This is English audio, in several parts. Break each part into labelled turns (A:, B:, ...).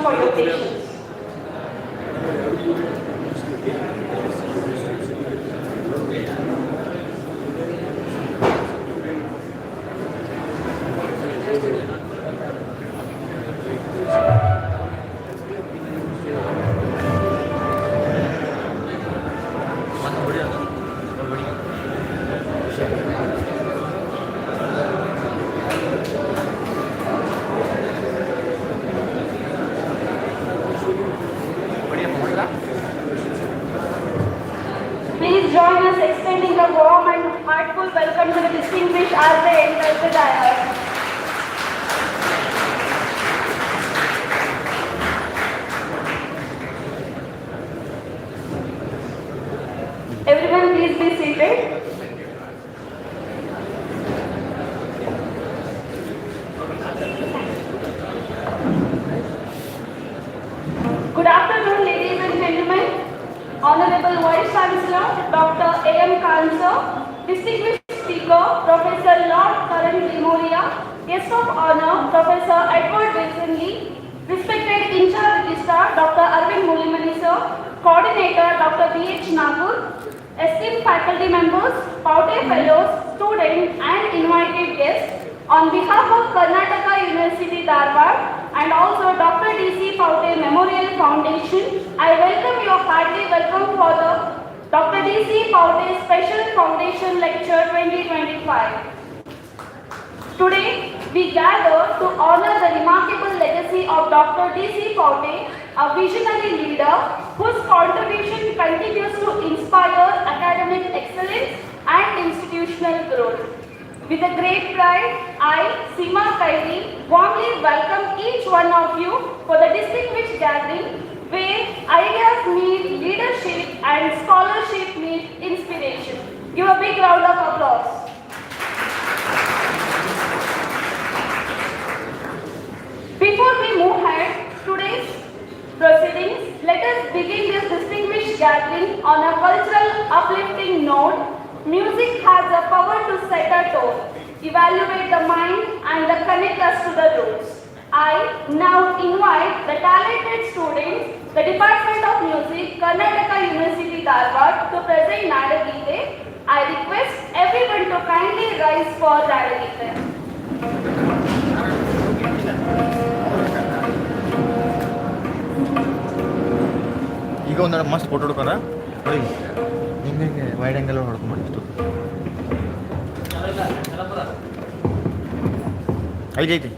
A: for your patience. Please join us extending a warm and heartful welcome to the distinguished as they enter the dais. Everyone please be seated. Good afternoon, ladies and gentlemen. Honorable Vice Chancellor, Dr. A.M. Karan sir, distinguished speaker, Professor Lord Karan Memoria, guest of honor, Professor Edward Wilson Lee, respected in-charge registrar, Dr. Arvind Mulimani sir, coordinator, Dr. B.H. Nagur, esteemed faculty members, Pavate fellows, students and invited guests, on behalf of Karnataka University Dharwad and also Dr. D.C. Pavate Memorial Foundation, I welcome your hearty welcome for the Dr. D.C. Pavate Special Foundation Lecture 2025. Today, we gather to honor the remarkable legacy of Dr. D.C. Pavate, a visionary leader whose contribution continues to inspire academic excellence and institutional growth. With a great pride, I, Seema Kairi, warmly welcome each one of you for the distinguished gathering where ideas meet leadership and scholarship meet inspiration. Give a big round of applause. Before we move ahead today's proceedings, let us begin this distinguished gathering on a cultural uplifting note. Music has the power to set a tone, evaluate the mind and connect us to the roots. I now invite the talented students, the Department of Music, Karnataka University Dharwad to present Nadagite. I request everyone to kindly rise for Nadagite.
B: ಈಗ ಒಂದು ಮಸ್ತ್ photo ಹುಡ್ಕೋಣ ನೋಡಿ ಹಿಂಗೆ wide angle ಹೊಡ್ಕೊಂಡು ಇಷ್ಟು ಐದೈತಿ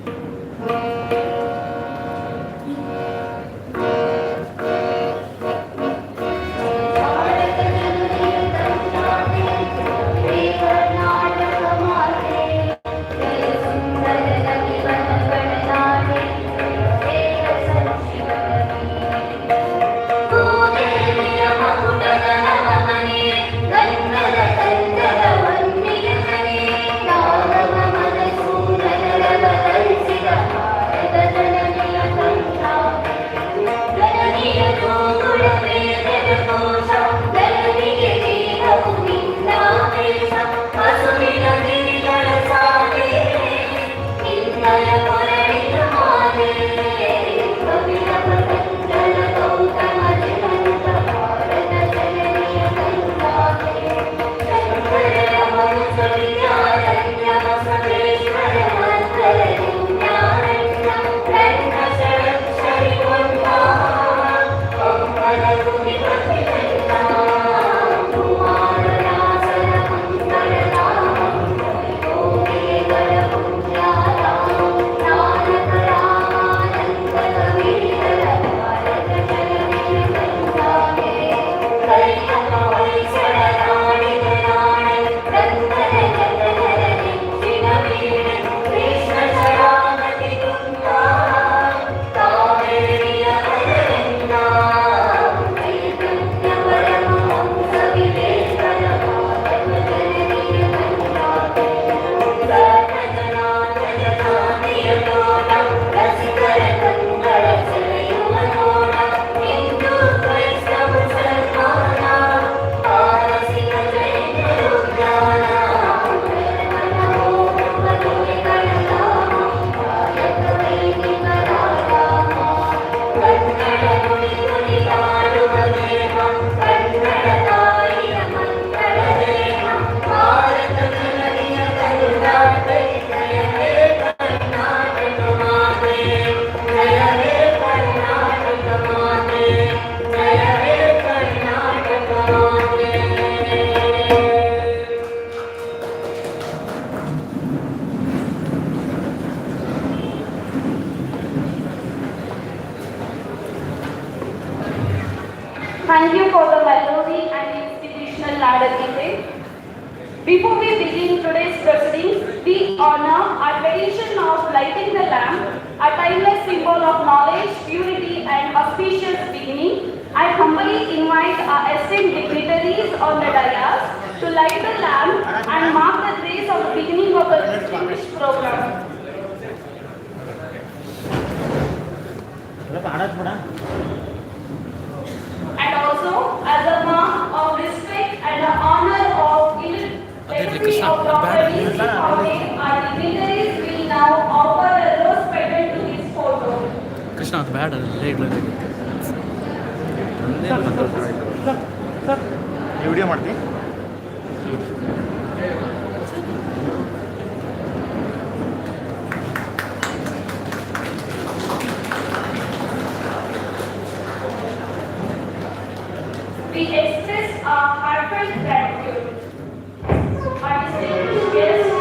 A: Before we begin today's proceedings, we honor our tradition of lighting the lamp, a timeless symbol of knowledge, purity, and auspicious beginning. I humbly invite our esteemed dignitaries on the dais to light the lamp and mark the grace of the beginning of the distinguished program. And also, as a mark of respect and the honor of legacy of Dr. Pavate, our dignitaries will now offer a rose petal to his photo.
C: Krishna, ಅದು ಬ್ಯಾಡ late
B: ಈ video ಮಾಡ್ತೀನಿ.
A: We express our heartfelt gratitude. So, our distinguished guests,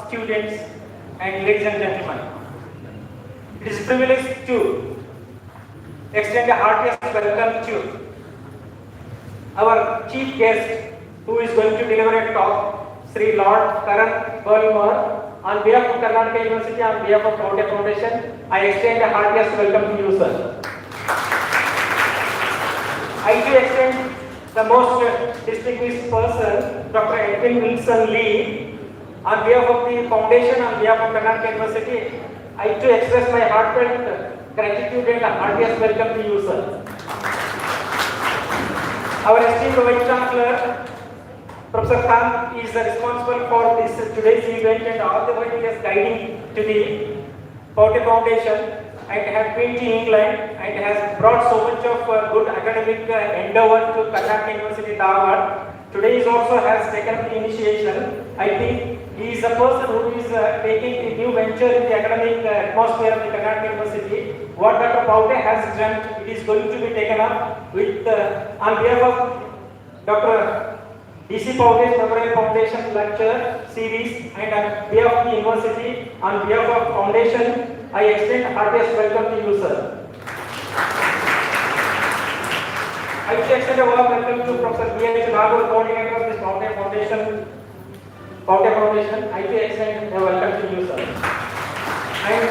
D: students and ladies and gentlemen, it is a privilege to extend a heartiest welcome to our chief guest who is going to deliver a talk, Sri Lord Karan on behalf of Karnatak University, on behalf of Pavate Foundation. I extend a heartiest welcome to you, sir. I do extend the most distinguished person, Dr. Edwin Wilson Lee, on behalf of the foundation, on behalf of Karnatak University, I do express my heartfelt gratitude and heartiest welcome to you, sir. Our esteemed Vice Chancellor, Professor Khan, is responsible for this today's event and all the while he is guiding to the Pavate Foundation and has been to England and has brought so much of good academic endeavor to Karnatak University, Dharwad. Today he also has taken up the initiation. I think he is a person who is taking a new venture in the academic atmosphere of the Karnatak University. What Dr. Pavate has done, it is going to be taken up with on behalf of Dr. DC Pavate's Memorial Foundation Lecture Series and on behalf of the university, on behalf of foundation, I extend heartiest welcome to you, sir. I extend a warm welcome to Professor B.H. Nagar, coordinator of this Pavate Foundation. I extend a welcome to you, sir. And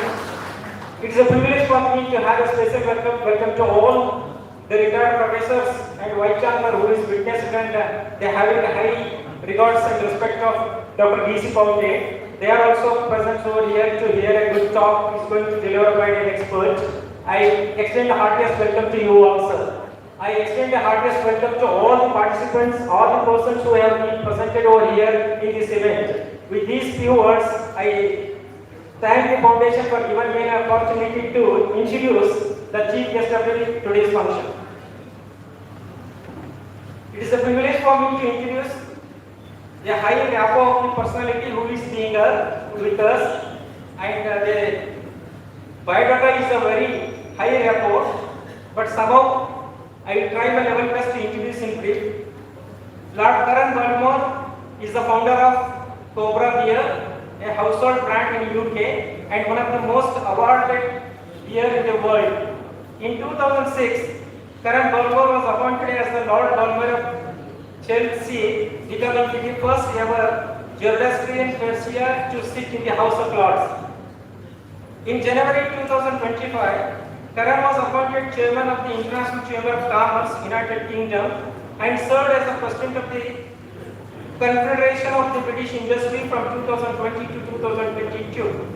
D: it is a privilege for me to have a special welcome to all the retired professors and Vice Chancellor who is witnessed and they having high regards and respect of Dr. D.C. Pavate. They are also present over here to hear a good talk. Is going to deliver by an expert. I extend a heartiest welcome to you also. I extend a heartiest welcome to all the participants, all the persons who have been presented over here in this event. With these few words, I thank the foundation for giving me an opportunity to introduce the chief guest of today's function. It is a privilege for me to introduce a high rapport of the personality who is being with us, and the biodata is a very high rapport, but somehow I will try my level best to introduce in brief. Lord Karan is the founder of Cobra Beer, a household brand in UK and one of the most awarded beer in the world. In 2006, Karan was appointed as the Lord Balmer of Chelsea, becoming the first ever Zoroastrian Persia to sit in the House of Lords. In January 2025, Karan was appointed chairman of the International Chamber of Commerce, United Kingdom, and served as the president of the Confederation of the British Industry from 2020 to 2022.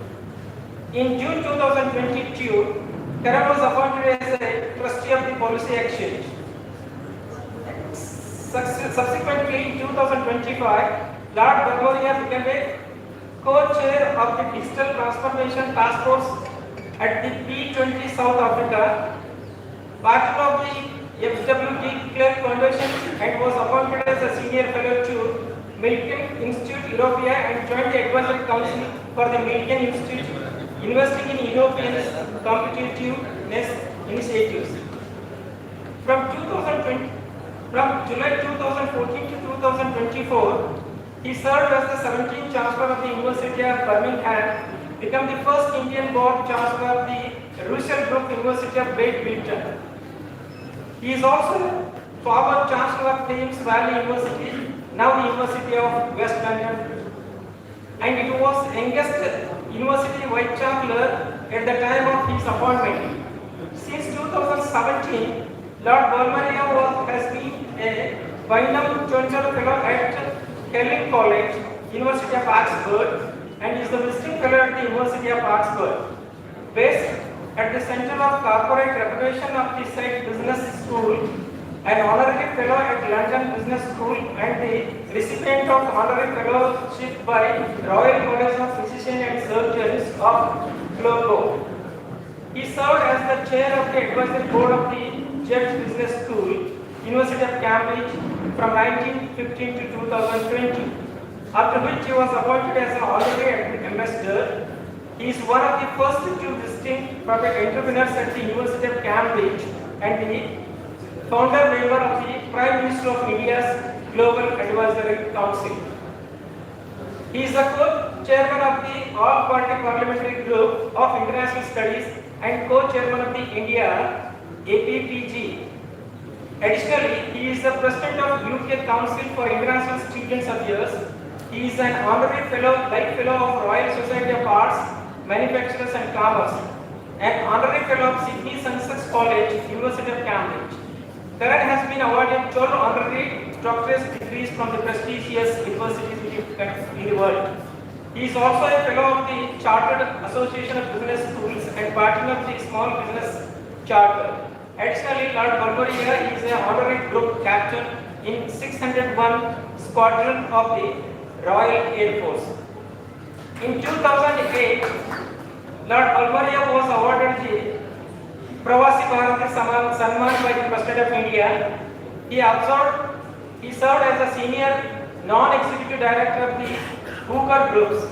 D: In June 2022, Karan was appointed as a trustee of the Policy Exchange. Subsequently, in 2025, Lord Bergoria became a co-chair of the Digital Transformation Task Force at the P20 South Africa, part of the FWD Clerk Foundation, and was appointed as a senior fellow to Milken Institute Europea and joined the advisory council for the Milken Institute, investing in European competitiveness initiatives. From July 2014 to 2024, he served as the 17th Chancellor of the University of Birmingham, became the first Indian born Chancellor of the Russell Group University of Great Britain. He is also former Chancellor of Thames Valley University, now the University of West London, and it was youngest University Vice Chancellor at the time of his appointment. Since 2017, Lord Balmer has been a Wyndham Churchill Fellow at Kelley College, University of Oxford, and is the visiting fellow at the University of Oxford. Based at the Center of Corporate Reputation of the said Business School, an honorary fellow at London Business School, and the recipient of honorary fellowship by Royal College of Physicians and Surgeons of Glasgow. He served as the chair of the advisory board of the Jeffs Business School, University of Cambridge, from 1915 to 2020. After which he was appointed as an honorary ambassador. He is one of the first two distinct private entrepreneurs at the University of Cambridge and the founder member of the Prime Minister of India's Global Advisory Council. He is the co-chairman of the All-Party Parliamentary Group of International Studies and co-chairman of the India APPG. Additionally, he is the president of UK Council for International Students Affairs. He is an honorary fellow, life fellow of Royal Society of Arts, Manufacturers and Commerce, and honorary fellow of Sydney Sussex College, University of Cambridge. Karan has been awarded 12 honorary doctorate degrees from the prestigious universities in the world. He is also a fellow of the Chartered Association of Business Schools and partner of the Small Business Charter. Additionally, Lord Balmoria is an honorary group captain in 601 Squadron of the Royal Air Force. In 2008, Lord Balmoria was awarded the Pravasi Bharati Samman by the President of India. He served as a senior non-executive director of the Hooker Groups,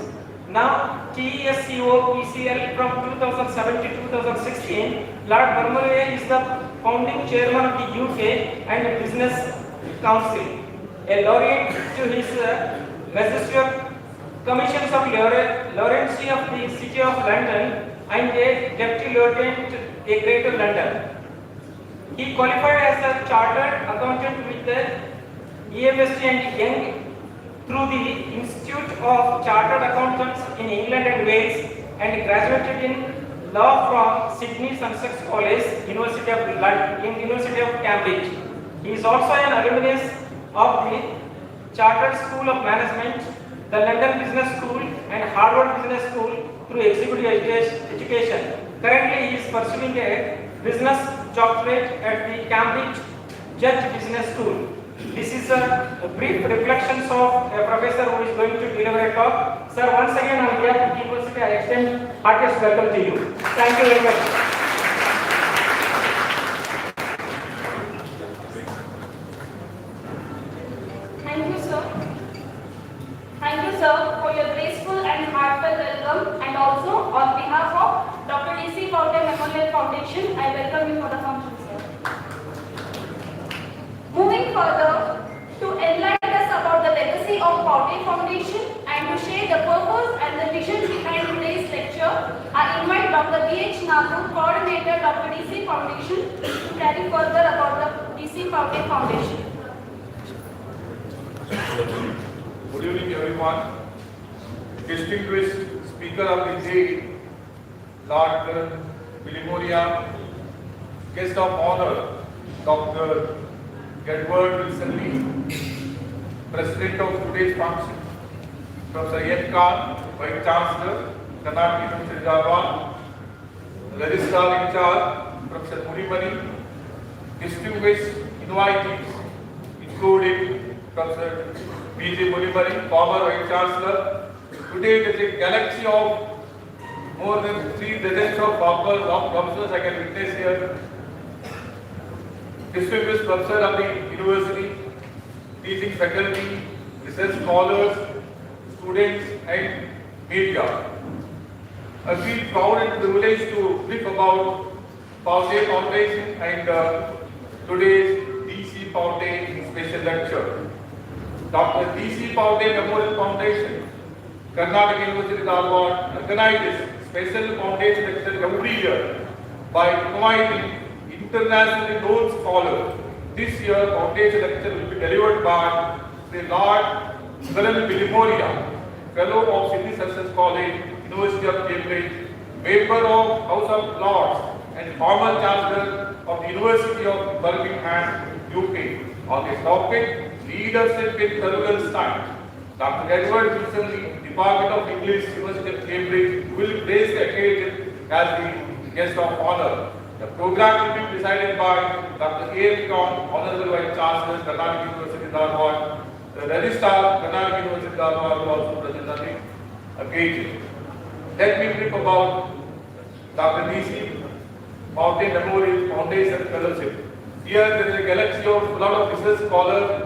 D: now TESCO PCL from 2007 to 2016. Lord Balmoria is the founding chairman of the UK and the Business Council, a laureate to his magisterial commissions of Laurency of the City of London and a deputy lieutenant a Greater London. He qualified as a chartered accountant with the EFST and Young through the Institute of Chartered Accountants in England and Wales and graduated in law from Sydney Sussex College, University of Cambridge. He is also an alumnus of the Chartered School of Management, the London Business School and Harvard Business School through executive education. Currently, he is pursuing a business doctorate at the Cambridge Judge Business School. This is a brief reflections of a professor who is going to deliver a talk. Sir, once again on behalf of the university, I extend heartiest welcome to you. Thank you very much.
A: Thank you, sir. Thank you, sir, for your graceful and heartfelt welcome, and also on behalf of Dr. D.C. Pavate Memorial Foundation, I welcome you for the function, sir. Moving further, to enlighten us about the legacy of Pavate Foundation and to share the purpose and the vision behind today's lecture, I invite Dr. B.H. Nagru, Coordinator, Dr. D.C. Foundation, to carry further about the D.C. Pavate Foundation.
E: Good evening, everyone. Distinguished Speaker of the Day, Lord Karan, Guest of Honor, Dr. Dharwad recently, President of today's function, Professor N. Khan, Vice Chancellor, Karnatak University, Dharwad, Registrar in charge, Professor Murimani, distinguished invitees, including Professor B.J. Murimani, former Vice Chancellor. Today there is a galaxy of more than 3 dozens of professors I can witness here. Distinguished professor of the university, teaching faculty, research scholars, students and media. I feel proud and privileged to brief about Pavate Foundation and today's D.C. Pavate special lecture. Dr. D.C. Pavate Memorial Foundation, Karnatak University, Dharwad, organizes special foundation lecture every year by inviting internationally known scholars. This year, foundation lecture will be delivered by the Lord Balmoria, Fellow of Sydney Sussex College, University of Cambridge, Member of House of Lords, and former Chancellor of the University of Birmingham, UK. On this topic, leadership in curriculum science. Dr. Edward Wilson, Department of English, University of Cambridge, will grace the occasion as the guest of honor. The program will be decided by Dr. A. Khan, Honorable Vice Chancellor, Karnatak University, Dharwad. The Registrar, Karnatak University, Dharwad, will also present on the occasion. Let me brief about Dr. D.C. Pavate Memorial Foundation Fellowship. Here there is a galaxy of a lot of research scholars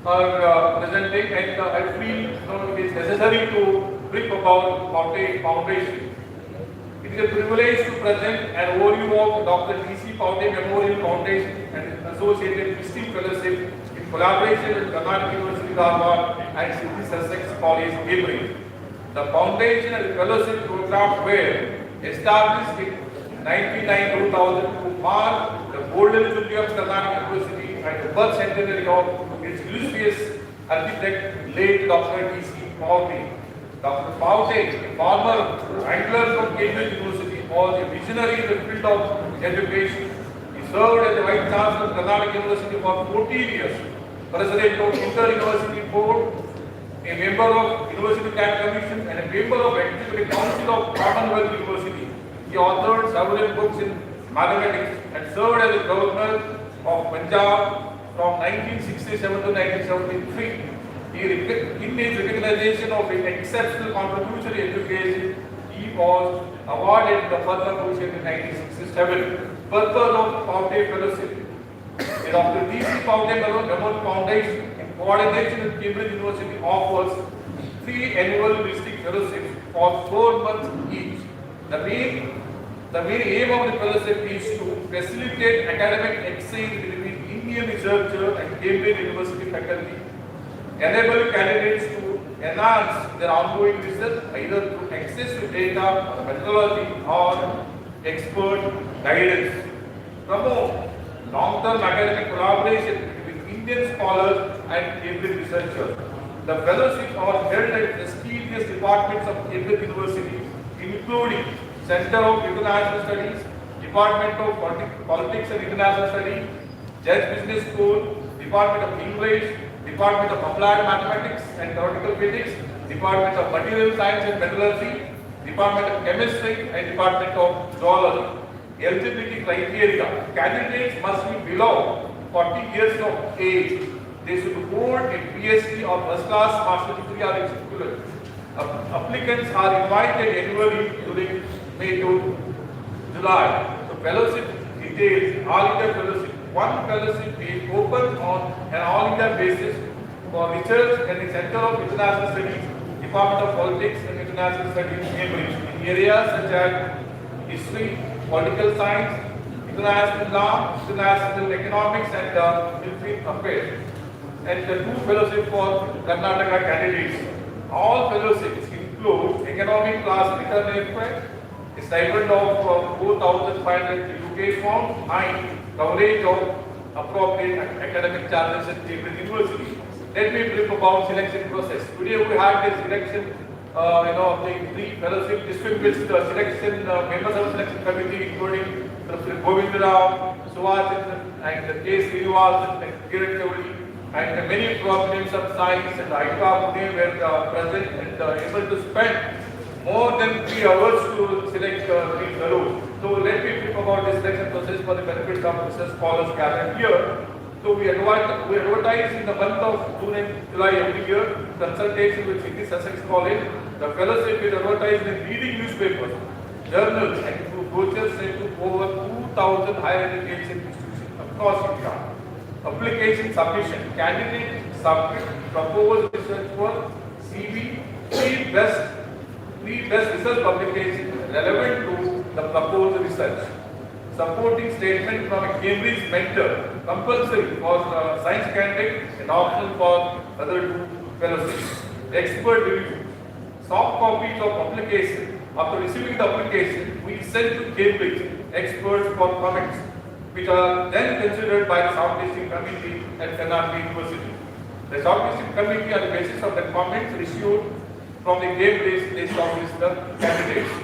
E: are presenting, and I feel it is necessary to brief about Pavate Foundation. It is a privilege to present an overview of Dr. D.C. Pavate Memorial Foundation and associated visiting fellowship in collaboration with Karnatak University, Dharwad and Sydney Sussex College, Cambridge. The foundation and fellowship program were established in 1999-2000 to mark the golden jubilee of Karnatak University and the birth centenary of its illustrious architect, late Dr. D.C. Pavate. Dr. Pavate, a former wrangler from Cambridge University, was a visionary in the field of education. His served as the Vice Chancellor of Karnatak University for 14 years, President of Inter-University Board, a member of University Grant Commission and a member of Executive Council of Commonwealth University. He authored several books in mathematics and served as the Governor of Punjab from 1967 to 1973. In his recognition of his exceptional contribution to education, he was awarded the Padma Bhushan in 1967. Purpose of Pavate Fellowship. The Dr. D.C. Pavate Memorial Foundation, in coordination with Cambridge University, offers 3 annual district fellowships for 4 months each. The main aim of the fellowship is to facilitate academic exchange between Indian researchers and Cambridge University faculty, enable candidates to enhance their ongoing research either through access to data, methodology, or expert guidance, promote long-term academic collaboration between Indian scholars and Cambridge researchers. The fellowships are held at prestigious departments of Cambridge University, including Center of International Studies, Department of Politics and International Studies, Judge Business School, Department of English, Department of Applied Mathematics and Theoretical Physics, Department of Material Science and Metallurgy, Department of Chemistry and Department of Zoology. Eligibility criteria: candidates must be below 40 years of age. They should hold a PhD or first class master's degree or its equivalent. Applicants are invited annually during May to July. The fellowship details: all India fellowship. One fellowship is open on an all India basis for research in the Center of International Studies, Department of Politics and International Studies, Cambridge, in areas such as history, political science, international law, international economics, and military affairs. And the 2 fellowships for Karnataka candidates. All fellowships include economic class return request, a stipend of 4,500 UK pounds, and coverage of appropriate academic charges at Cambridge University. Let me brief about selection process. Today we have the selection of the 3 fellowship distinguished selection members of the selection committee, including Professor Govind Rao, Suvash, and K. Srinivas, and Kiran Chaudhary, and many prominents of science and ICA Pune were present and able to spend more than 3 hours to select 3 fellows. So let me brief about the selection process for the benefit of research scholars gathered here. So we advertise in the month of June and July every year, consultation with City Sussex College. The fellowship is advertised in leading newspapers, journals, and through brochures sent to over 2,000 higher education institutions across India. Application submission: candidate submit proposed research work, CV, 3 best research publications relevant to the proposed research. Supporting statement from a Cambridge mentor, compulsory for science candidate and optional for other 2 fellowships. Expert review: soft copies of application. After receiving the application, we send to Cambridge experts for comments, which are then considered by the shortlisting committee at Karnatak University. The shortlisting committee, on the basis of the comments received from the Cambridge, they shortlist the candidates.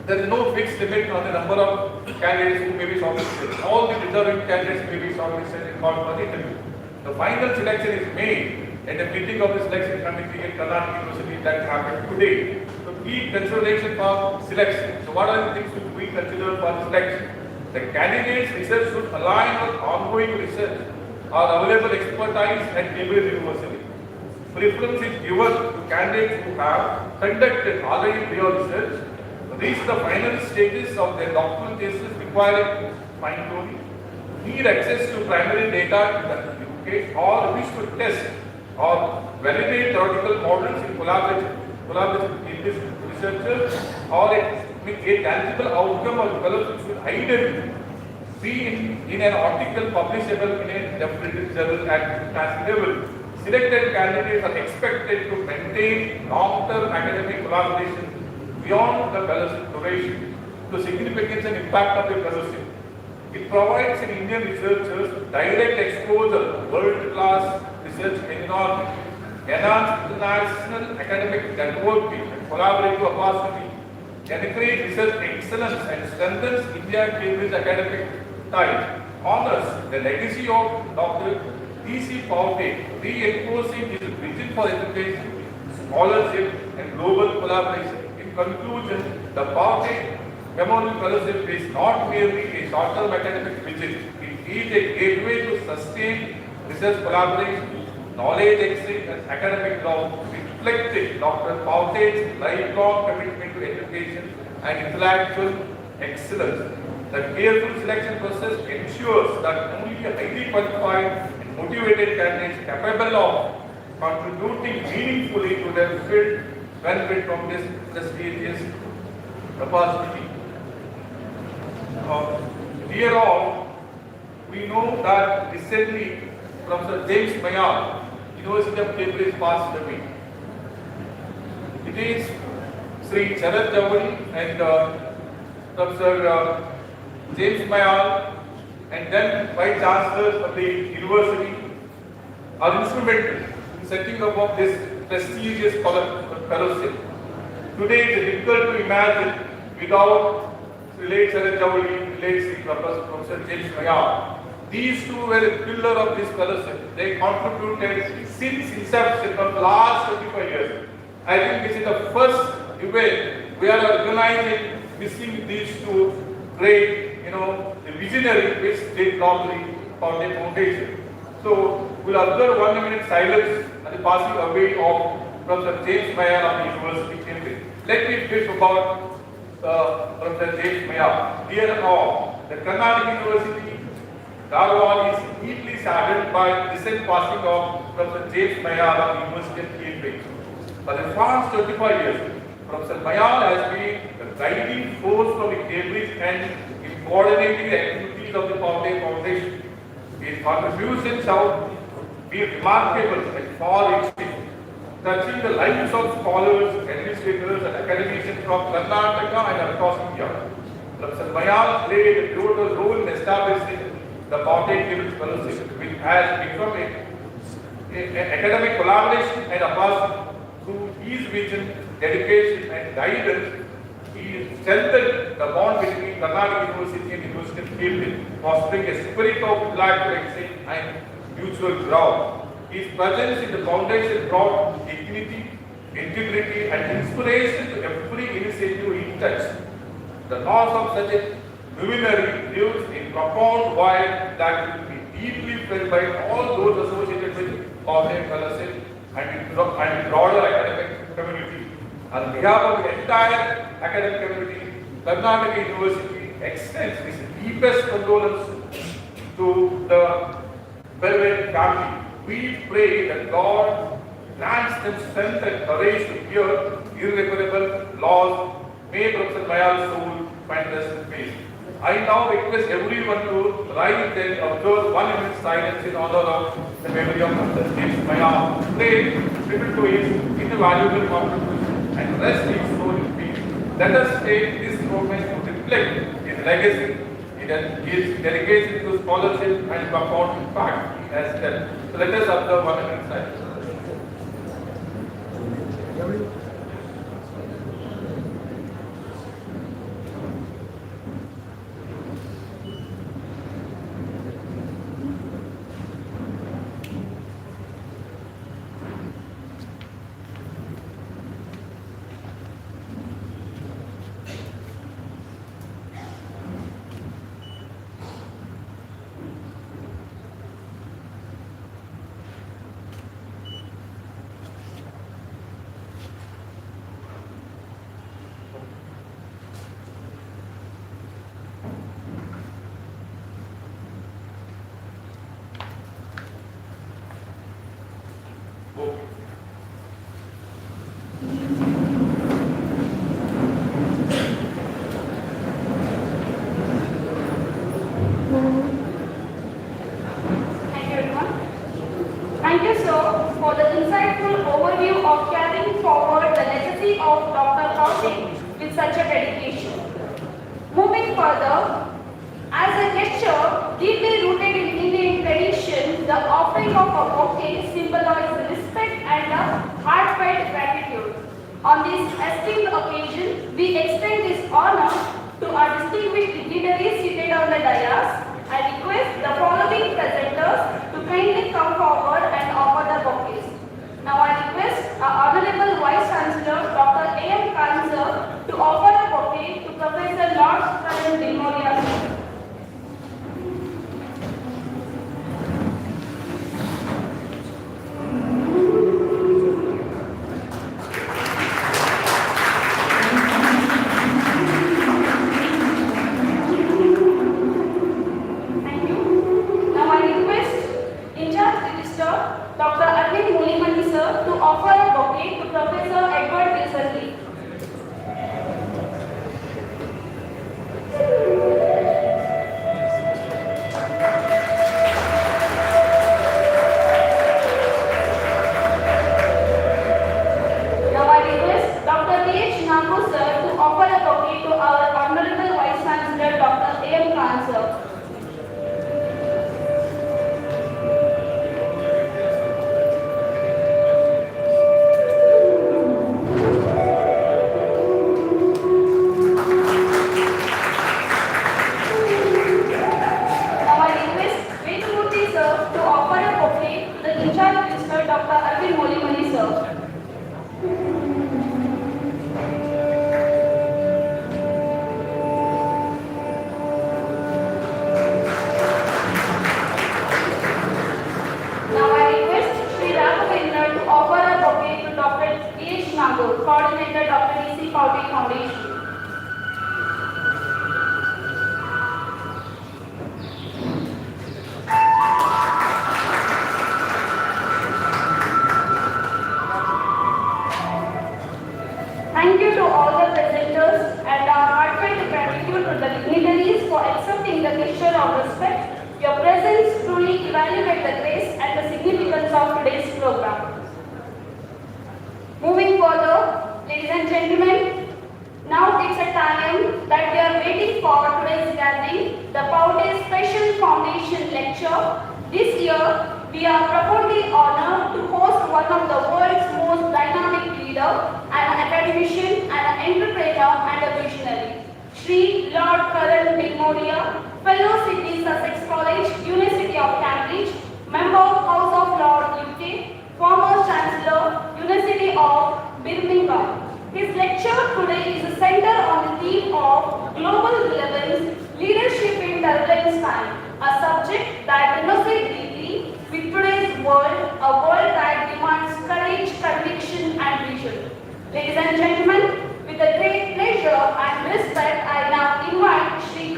E: There is no fixed limit on the number of candidates who may be shortlisted. All the deserving candidates may be shortlisted and called for the interview. The final selection is made at the meeting of the selection committee at Karnatak University that happened today. So key consideration for selection. So what are the things which we consider for selection? The candidates' research should align with ongoing research or available expertise at Cambridge University. Preference is given to candidates who have conducted already prior research, reached the final stages of their doctoral thesis requiring fine-tuning, need access to primary data in the UK, or wish to test or validate theoretical models in collaboration with these researchers, or a tangible outcome of the fellowship should ideally be in an article publishable in a definite journal at international level. Selected candidates are expected to maintain long-term academic collaboration beyond the fellowship duration. The significance and impact of the fellowship: it provides an Indian researchers direct exposure to world-class research environment, enhance international academic networking and collaborative opportunity, encourage research excellence, and strengthens India-Cambridge academic time honors the legacy of Dr. D.C. Pavate, reinforcing his vision for education, scholarship, and global collaboration. In conclusion, the Pavate Memorial Fellowship is not merely a short-term academic visit, it is a gateway to sustained research collaboration, knowledge exchange, and academic growth, reflecting Dr. Pavate's lifelong commitment to education and intellectual excellence. The careful selection process ensures that only a highly qualified and motivated candidates capable of contributing meaningfully to their field benefit from this prestigious opportunity. Dear all, we know that recently Professor James Mayal, University of Cambridge, passed away. It is Sri Charat Javadi and Professor James Mayal and then Vice Chancellors of the University are instrumental in setting up of this prestigious fellowship. Today it is difficult to imagine without late Charat Javadi, late Sri Professor James Mayal. These two were a pillar of this fellowship. They contributed since inception of the last 25 years. I think this is the first event we are organizing missing these two great, the visionary which did normally for the foundation. So we'll observe 1 minute silence at the passing away of Professor James Mayal of the University of Cambridge. Let me brief about Professor James Mayal. Dear all, the Karnatak University Dharwad is deeply saddened by recent passing of Professor James Mayal of the University of Cambridge. For the past 25 years, Professor Mayal has been the guiding force from the Cambridge and in coordinating the activities of the Pavate Foundation. His contributions have been remarkable and far-reaching, touching the lives of scholars, administrators, and academicians from Karnataka and across India. Professor Mayal played a pivotal role in establishing the Pavate Cambridge Fellowship, which has become an academic collaboration and apart through his vision, dedication, and guidance. He strengthened the bond between Karnataka University and University of Cambridge, fostering a spirit of intellectual exchange and mutual growth. His presence in the foundation brought dignity, integrity, and inspiration to every initiative he touched. The loss of such a luminary leaves a profound void that will be deeply felt by all those associated with Pavate Fellowship and broader academic community. On behalf of the entire academic community, Karnataka University extends its deepest condolence to the Pavate family. We pray that God grants them strength and courage to bear irreparable loss. May Professor Mayal's soul find rest in peace. I now request everyone to rise and observe 1 minute silence in honor of the memory of Professor James Mayal. Pray tribute to his invaluable contribution and rest his soul in peace. Let us take this moment to reflect his legacy, his dedication to scholarship and profound impact he has done. So let us observe 1 minute silence.
A: Thank you everyone. Thank you sir for the insightful overview of carrying forward the legacy of Dr. Pavate with such a dedication. Moving further, as a gesture deeply rooted in Indian tradition, the offering of a bouquet symbolizes respect and a heartfelt gratitude. On this esteemed occasion, we extend this honor to our distinguished dignitaries seated on the dais I request the following presenters to kindly come forward and offer the bouquets. Now I request our Honorable Vice Chancellor Dr. A.M. Karan sir to offer a bouquet to Professor Lord Karan Memoria sir. Thank you. Now I request in charge Registrar Dr. Arvind Mulimani sir to offer a bouquet to Professor Edward Wilson Lee. Now I request Dr. D.H. Naku sir to offer a bouquet to our Honorable Vice Chancellor Dr. A.M. Khan sir. Now I request Vedamurthy sir to offer a bouquet to the in-charge minister Dr. Arvind Mulimani sir. Now I request Sri Raghavendra to offer a bouquet to Dr. D.H. Nagur, Coordinator Dr. D.C. Pavate Foundation. Thank you to all the presenters and our heartfelt gratitude to the dignitaries for accepting the gesture of respect. Your presence truly evaluate the grace and the significance of today's program. Moving further, ladies and gentlemen, now it's a time that we are waiting for today's gathering, the Pavate Special Foundation Lecture. This year, we are profoundly honored to host one of the world's most dynamic leader, an academician, an entrepreneur, and a visionary. Sri Lord Karan Memoria, Fellow Sydney Sussex College, University of Cambridge, Member House of Lords UK, former Chancellor, University of Birmingham. His lecture today is centered on the theme of global relevance, leadership in turbulence time, a subject that resonates deeply with today's world, a world that demands courage, conviction, and vision. Ladies and gentlemen, with a great pleasure and respect, I now invite Sri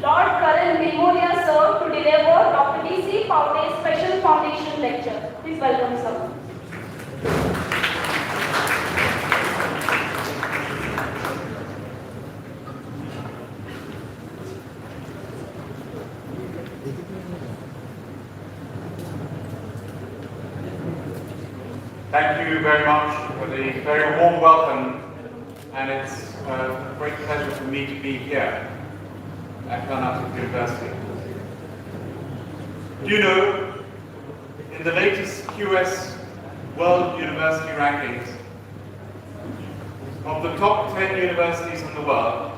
A: Lord Karan Memoria sir to deliver Dr. D.C. Pavate Special Foundation Lecture. Please welcome sir.
F: Thank you very much for the very warm welcome, and it's a great pleasure for me to be here at Karnatak University. Do you know, in the latest QS World University Rankings, of the top 10 universities in the world,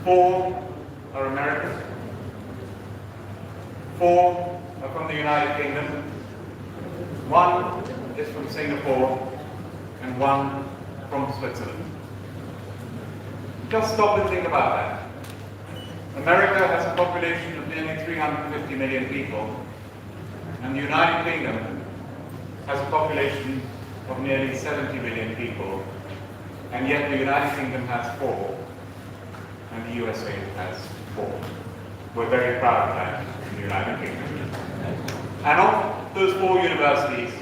F: 4 are American, 4 are from the United Kingdom, 1 is from Singapore, and 1 from Switzerland. Just stop and think about that. America has a population of nearly 350 million people, and the United Kingdom has a population of nearly 70 million people, and yet the United Kingdom has 4, and the USA has 4. We're very proud of that in the United Kingdom. And of those 4 universities,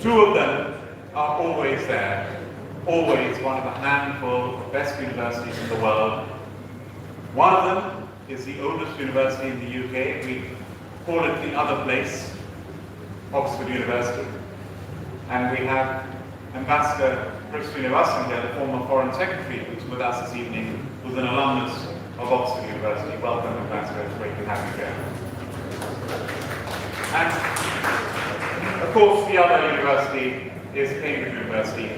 F: 2 of them are always there, always one of a handful of best universities in the world. One of them is the oldest university in the UK. We call it the other place, Oxford University. And we have Ambassador Chris Srinivasan here, the former Foreign Secretary, who's with us this evening, who's an alumnus of Oxford University. Welcome, Ambassador. It's great to have you here. And, of course, the other university is Cambridge University,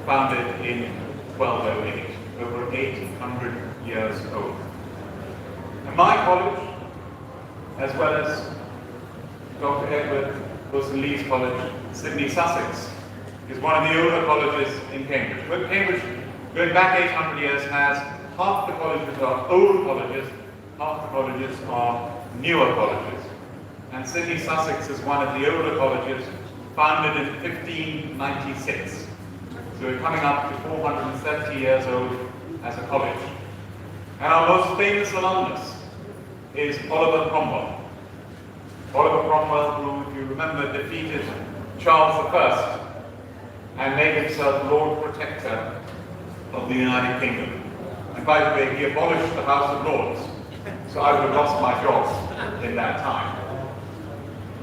F: founded in 1208, over 8 100 years old. And my college, as well as Dr. Edward Wilson Lee's College, Sydney, Sussex, is one of the older colleges in Cambridge. But Cambridge, going back 800 years, has half the colleges are old colleges, half the colleges are newer colleges. And Sydney, Sussex is one of the older colleges, founded in 1596. So we're coming up to 470 years old as a college. And our most famous alumnus is Oliver Cromwell. Oliver Cromwell, who, if you remember, defeated Charles I and made himself Lord Protector of the United Kingdom. And by the way, he abolished the House of Lords, so I would have lost my job in that time.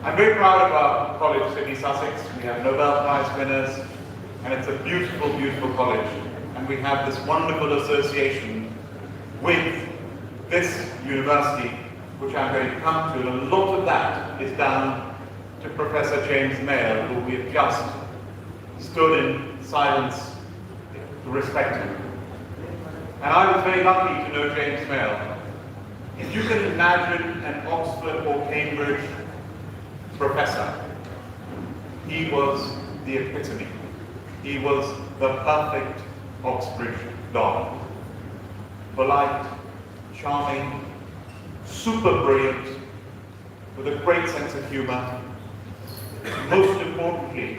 F: I'm very proud of our college, Sydney, Sussex. We have Nobel Prize winners, and it's a beautiful, beautiful college. And we have this wonderful association with this university, which I'm going to come to, and a lot of that is down to Professor James Mayle, who we have just stood in silence to respect him. And I was very lucky to know James Mayle. If you can imagine an Oxford or Cambridge professor, he was the epitome. He was the perfect Oxbridge don. Polite, charming, super brilliant, with a great sense of humor. Most importantly,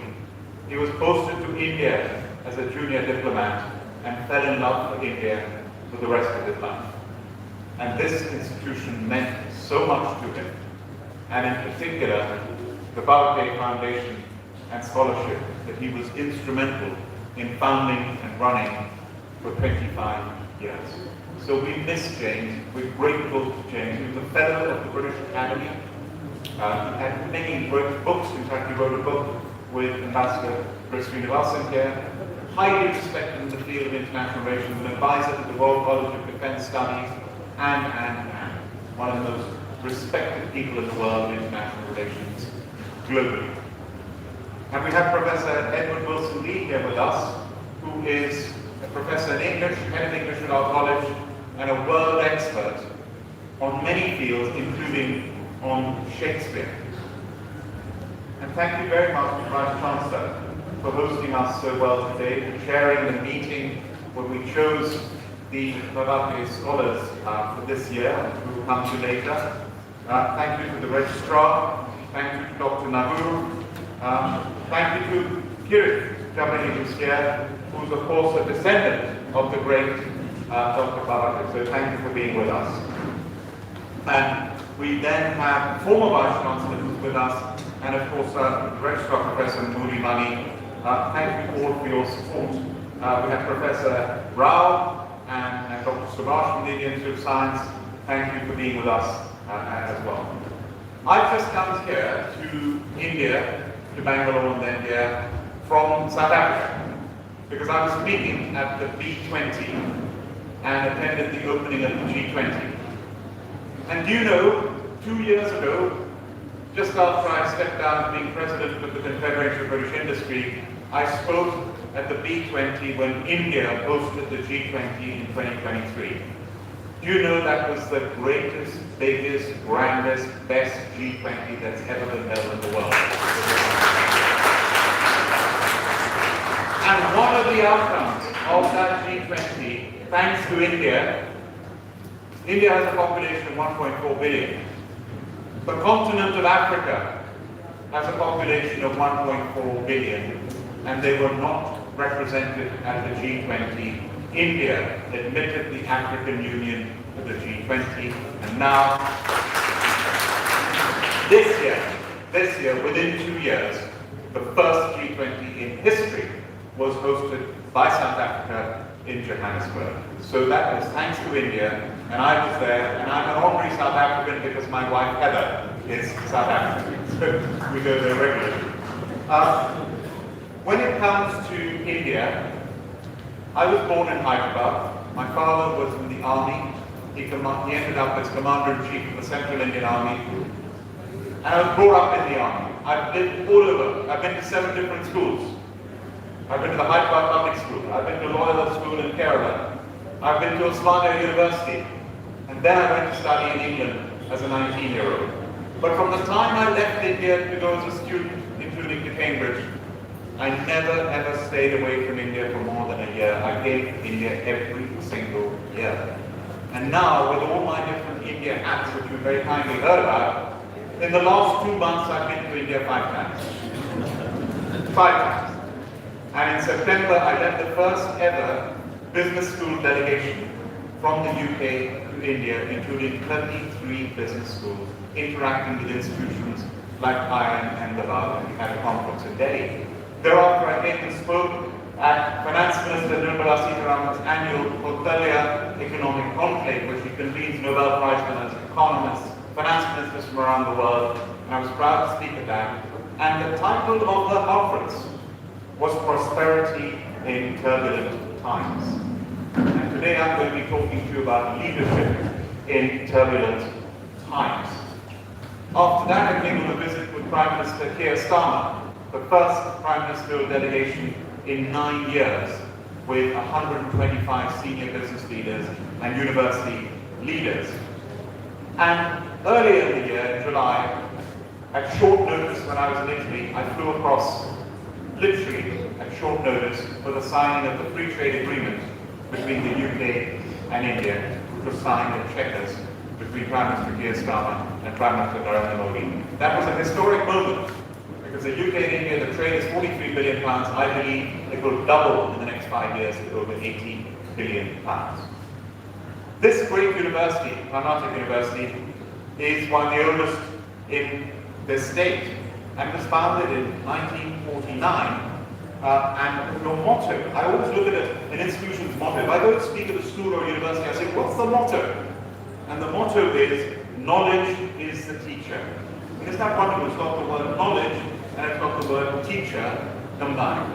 F: he was posted to India as a junior diplomat and fell in love with India for the rest of his life. And this institution meant so much to him, and in particular, the Pavate Foundation and Scholarship that he was instrumental in founding and running for 25 years. So we miss James, we're grateful to James. He was a fellow of the British Academy. He had many books. In fact, he wrote a book with Ambassador Chris Srinivasan here. Highly respected in the field of international relations, an advisor to the Royal College of Defence Studies, and one of the most respected people in the world in international relations globally. And we have Professor Edward Wilson Lee here with us, who is a professor in English, head of English at our college, and a world expert on many fields, including on Shakespeare. And thank you very much, Vice Chancellor, for hosting us so well today, for chairing the meeting when we chose the Pavate scholars for this year, who will come to later. Thank you to the registrar, thank you to Dr. Naguru, thank you to Kirit Jamani, who's here, who's of course a descendant of the great Dr. Pavate. So thank you for being with us. And we then have former Vice Chancellor who's with us, and of course Registrar Professor Moody Money. Thank you all for your support. We have Professor Rao and Dr. Subhash from the Indian Institute of Science. Thank you for being with us as well. I've just come here to India, to Bangalore and then here, from South Africa, because I was speaking at the B20 and attended the opening of the G20. And do you know, 2 years ago, just after I stepped down as being president of the Confederation of British Industry, I spoke at the B20 when India hosted the G20 in 2023. Do you know that was the greatest, biggest, grandest, best G20 that's ever been held in the world? And one of the outcomes of that G20, thanks to India, India has a population of 1.4 billion. The continent of Africa has a population of 1.4 billion, and they were not represented at the G20. India admitted the African Union to the G20, and now, this year, within 2 years, the first G20 in history was hosted by South Africa in Johannesburg. So that was thanks to India, and I was there, and I'm an honorary South African because my wife Heather is South African, so we go there regularly. When it comes to India, I was born in Hyderabad. My father was in the army. He ended up as Commander-in-Chief of the Central Indian Army. And I was brought up in the army. I've lived all over. I've been to 7 different schools. I've been to the Hyderabad Public School. I've been to Loyola School in Kerala. I've been to Oswego University, and then I went to study in England as a 19-year-old. But from the time I left India to go as a student, including to Cambridge, I never ever stayed away from India for more than a year. I came to India every single year. And now, with all my different India hats, which you very kindly heard about, in the last 2 months I've been to India 5 times. 5 times. And in September I led the first ever business school delegation from the UK to India, including 33 business schools, interacting with institutions like IIM and Dharwad, and we had a conference in Delhi. Thereafter, I came and spoke at Finance Minister Nirmala Sitharaman's annual Kautilya Economic Conclave, which he convenes Nobel Prize winners, economists, finance ministers from around the world, and I was proud to speak at that. And the title of the conference was Prosperity in Turbulent Times. And today I'm going to be talking to you about leadership in turbulent times. After that, I came on a visit with Prime Minister Keir Starmer, the first Prime Ministerial delegation in 9 years, with 125 senior business leaders and university leaders. And earlier in the year, in July, at short notice when I was in Italy, I flew across, literally at short notice, for the signing of the free trade agreement between the UK and India, which was signed at Chequers between Prime Minister Keir Starmer and Prime Minister Narendra Modi. That was a historic moment, because the UK and India, the trade is 43 billion pounds. I believe it will double in the next 5 years to over 80 billion pounds. This great university, Karnatak University, is one of the oldest in the state, and was founded in 1949. And your motto, I always look at an institution's motto. If I go to speak at a school or university, I say, what's the motto? And the motto is, knowledge is the teacher. And isn't that wonderful? It's got the word knowledge and it's got the word teacher combined.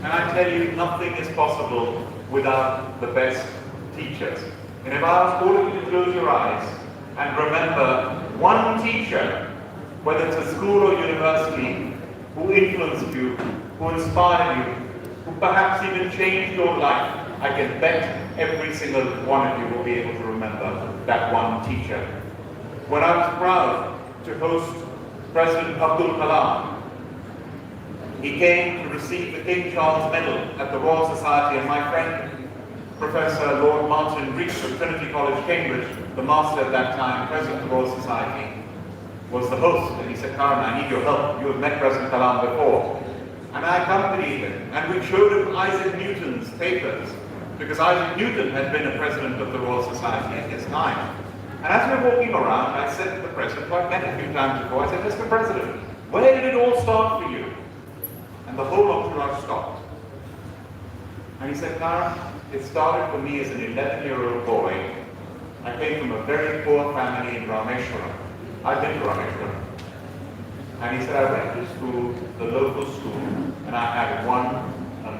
F: And I tell you, nothing is possible without the best teachers. And if I ask all of you to close your eyes and remember one teacher, whether it's a school or university, who influenced you, who inspired you, who perhaps even changed your life, I can bet every single one of you will be able to remember that one teacher. When I was proud to host President Abdul Kalam, he came to receive the King Charles Medal at the Royal Society, and my friend, Professor Lord Martin Rees of Trinity College, Cambridge, the master at that time, President of the Royal Society, was the host, and he said, Karan, I need your help. You have met President Kalam before. And I accompanied him, and we showed him Isaac Newton's papers, because Isaac Newton had been a president of the Royal Society at his time. And as we were walking around, I said to the president, who I've met a few times before, I said, Mr. President, where did it all start for you? And the whole entourage stopped. And he said, Karan, it started for me as an 11-year-old boy. I came from a very poor family in Rameshwaram. I've been to Rameshwaram. And he said, I went to school, the local school, and I had one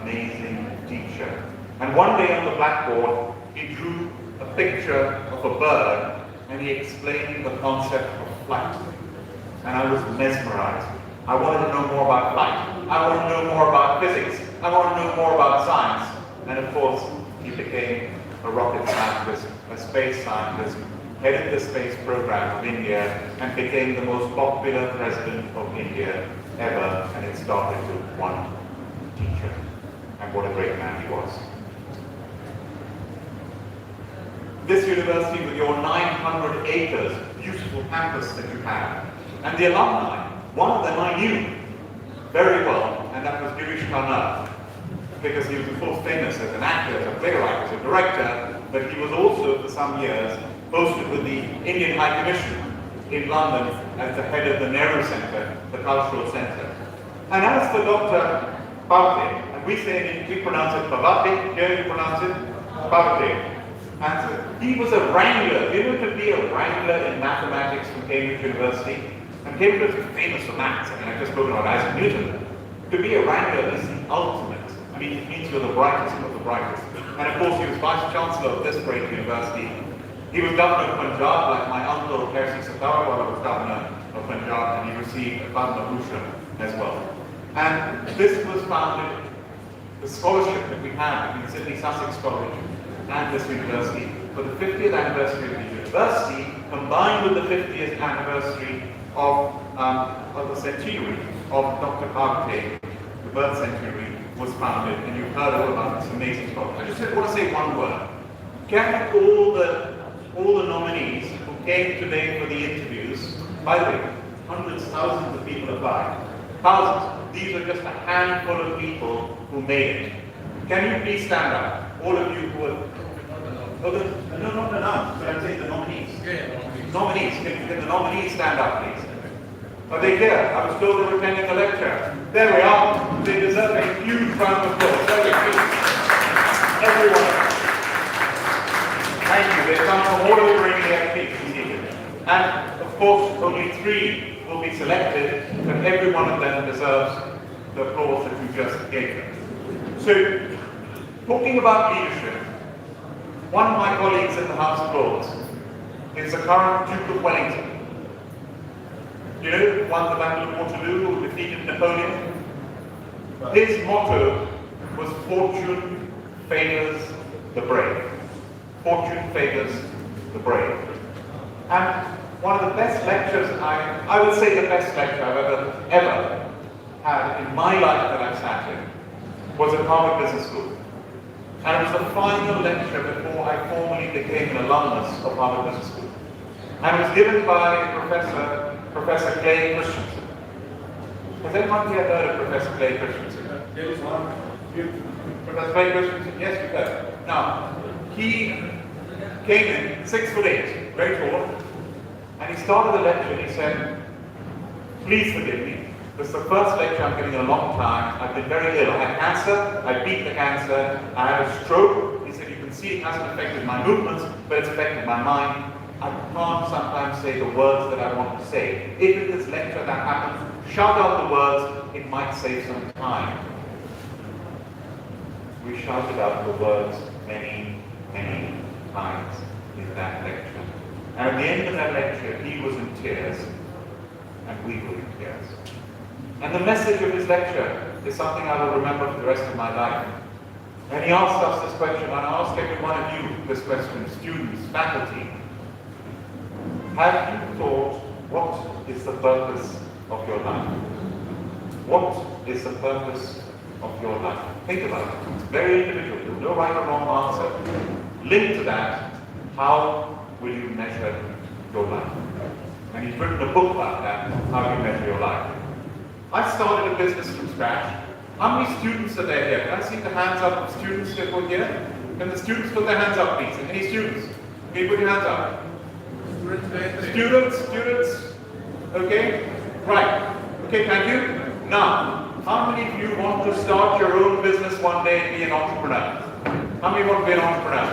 F: amazing teacher. And one day on the blackboard, he drew a picture of a bird, and he explained the concept of flight. And I was mesmerized. I wanted to know more about flight. I wanted to know more about physics. I wanted to know more about science. And of course, he became a rocket scientist, a space scientist, headed the space program of India, and became the most popular president of India ever. And it started with one teacher. And what a great man he was. This university, with your 900 acres, beautiful campus that you have, and the alumni, one of them I knew very well, and that was Girish Karnatak, because he was of course famous as an actor, as a playwright, as a director, but he was also for some years posted with the Indian High Commission in London as the head of the Nehru Centre, the cultural centre. And as for Dr. Pavate, and we pronounce it Pavate, here you pronounce it Pavate. And so he was a wrangler. You know, to be a wrangler in mathematics from Cambridge University, and Cambridge is famous for maths. I mean, I've just spoken about Isaac Newton. To be a wrangler is the ultimate. I mean, it means you're the brightest of the brightest. And of course, he was Vice Chancellor of this great university. He was Governor of Punjab, like my uncle, Percy Satarwala, was Governor of Punjab, and he received a Padma Bhushan as well. And this was founded, the scholarship that we have in Sydney Sussex College, and this university for the 50th anniversary of the university, combined with the 50th anniversary of the centenary of Dr. Pavate, the birth centenary, was founded, and you've heard all about this amazing project. I just want to say one word. Can all the nominees who came today for the interviews, by the way, hundreds, thousands of people applied. Thousands. These are just a handful of people who made it. Can you please stand up? All of you who are... No, not announced, but I'm saying the nominees. Nominees. Can the nominees stand up, please? Are they here? I was told they were attending the lecture. There we are. They deserve a huge round of applause. Everyone. Thank you. They come from all over India, please. And of course, only 3 will be selected, but every one of them deserves the applause that you just gave them. So, talking about leadership, one of my colleagues in the House of Lords is the current Duke of Wellington. You know, won the Battle of Waterloo, who defeated Napoleon. His motto was "Fortune favors the brave." Fortune favors the brave. And one of the best lectures, I would say the best lecture I've ever had in my life that I've sat in, was at Harvard Business School. And it was the final lecture before I formally became an alumnus of Harvard Business School. And it was given by Professor Clay Christensen. Has anyone here heard of Professor Clay Christensen? There is one. Professor Clay Christensen? Yes, you've heard. Now, he came in 6'8", very tall, and he started the lecture and he said, "Please forgive me. This is the first lecture I'm giving in a long time. I've been very ill. I had cancer, I beat the cancer, I had a stroke." He said, "You can see it hasn't affected my movements, but it's affected my mind. I can't sometimes say the words that I want to say. If in this lecture that happens, shout out the words, it might save some time." We shouted out the words many, many times in that lecture. And at the end of that lecture, he was in tears, and we were in tears. And the message of his lecture is something I will remember for the rest of my life. And he asked us this question, and I ask every one of you this question, students, faculty. Have you thought, what is the purpose of your life? What is the purpose of your life? Think about it. It's very individual. There's no right or wrong answer. Linked to that, how will you measure your life? And he's written a book about that, how you measure your life. I started a business from scratch. How many students are there here? Can I see the hands up of students that were here? Can the students put their hands up, please? Any students? Can you put your hands up? Students? Okay? Right. Okay, thank you. Now, how many of you want to start your own business one day and be an entrepreneur? How many want to be an entrepreneur?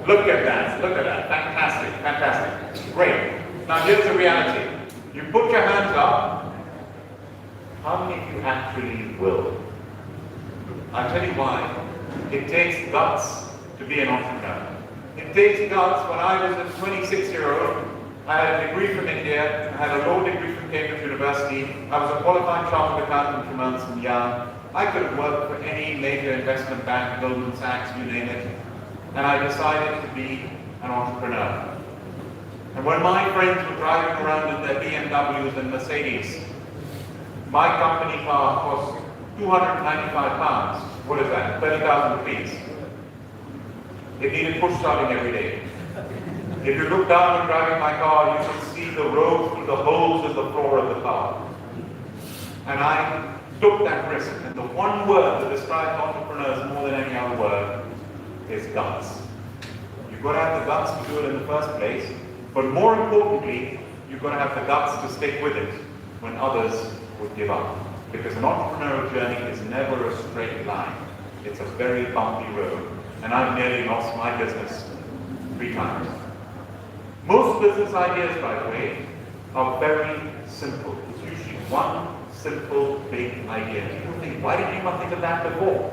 F: Look at that. Fantastic, fantastic. Great. Now here's the reality. You put your hands up. How many of you actually will? I'll tell you why. It takes guts to be an entrepreneur. It takes guts. When I was a 26-year-old, I had a degree from India, I had a law degree from Cambridge University, I was a qualified chartered accountant from Ernst & Young. I could have worked for any major investment bank, Goldman Sachs, you name it. And I decided to be an entrepreneur. And when my friends were driving around in their BMWs and Mercedes, my company car cost £295. What is that? 30,000 rupees. It needed push starting every day. If you look down when driving my car, you can see the road through the holes in the floor of the car. And I took that risk. And the one word that describes entrepreneurs more than any other word is guts. You've got to have the guts to do it in the first place. But more importantly, you've got to have the guts to stick with it when others would give up. Because an entrepreneurial journey is never a straight line. It's a very bumpy road. And I've nearly lost my business 3 times. Most business ideas, by the way, are very simple. It's usually one simple, big idea. People think, why did you not think of that before?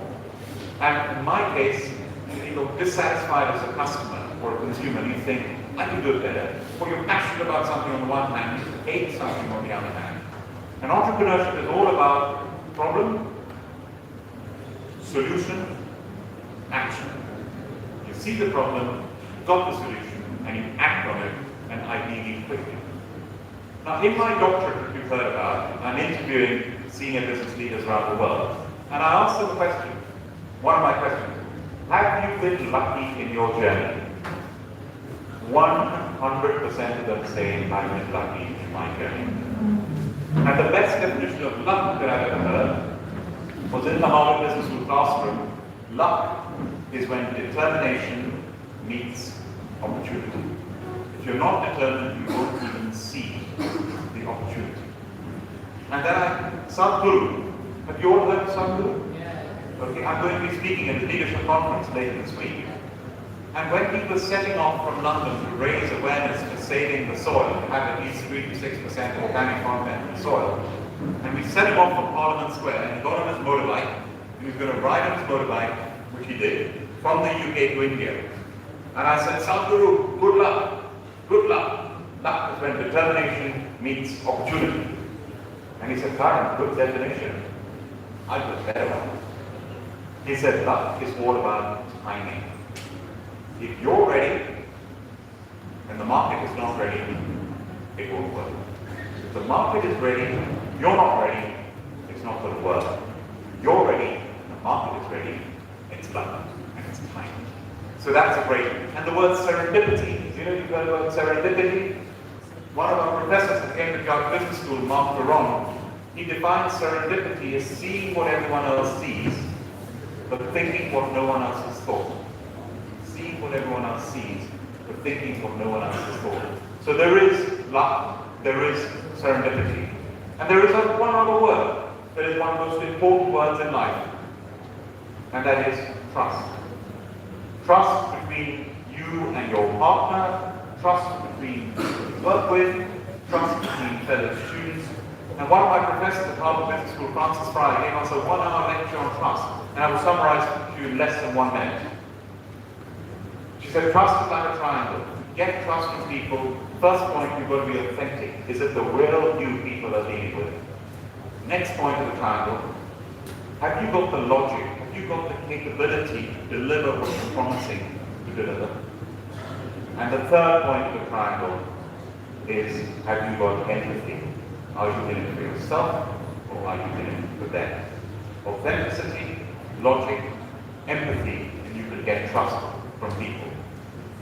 F: And in my case, you feel dissatisfied as a customer or a consumer. You think, I can do it better. Or you're passionate about something on the one hand, you hate something on the other hand. And entrepreneurship is all about problem, solution, action. You see the problem, got the solution, and you act on it, and ideally quickly. Now, in my doctorate that you've heard about, I'm interviewing senior business leaders around the world, and I ask them a question. One of my questions: have you been lucky in your journey? 100% of them say, I've been lucky in my journey. And the best definition of luck that I've ever heard was in the Harvard Business School classroom. Luck is when determination meets opportunity. If you're not determined, you won't even see the opportunity. And then Sadhguru. Have you all heard of Sadhguru? Yeah. Okay, I'm going to be speaking at the leadership conference later this week. And when he was setting off from London to raise awareness for saving the soil, to have at least 3 to 6% organic content in the soil, and we set him off from Parliament Square, and he got on his motorbike, and he was going to ride on his motorbike, which he did, from the UK to India. And I said, Sadhguru, good luck, good luck. Luck is when determination meets opportunity. And he said, Karan, good definition. I got a better one. He said, luck is all about timing. If you're ready, and the market is not ready, it won't work. If the market is ready, you're not ready, it's not going to work. You're ready, the market is ready, it's luck, and it's time. So that's a great, and the word serendipity. Do you know you've heard the word serendipity? One of our professors at Cambridge Business School, Mark Karan, he defines serendipity as seeing what everyone else sees, but thinking what no one else has thought. Seeing what everyone else sees, but thinking what no one else has thought. So there is luck, there is serendipity. And there is one other word that is one of the most important words in life, and that is trust. Trust between you and your partner, trust between people you work with, trust between fellow students. And one of my professors at Harvard Business School, Francis Fry, gave us a 1-hour lecture on trust, and I will summarize it to you in less than 1 minute. She said, trust is like a triangle. To get trust from people, first point, you've got to be authentic. Is it the real you people are dealing with? Next point of the triangle, have you got the logic? Have you got the capability to deliver what you're promising to deliver? And the third point of the triangle is, have you got empathy? Are you in it for yourself, or are you in it for them? Authenticity, logic, empathy, and you can get trust from people.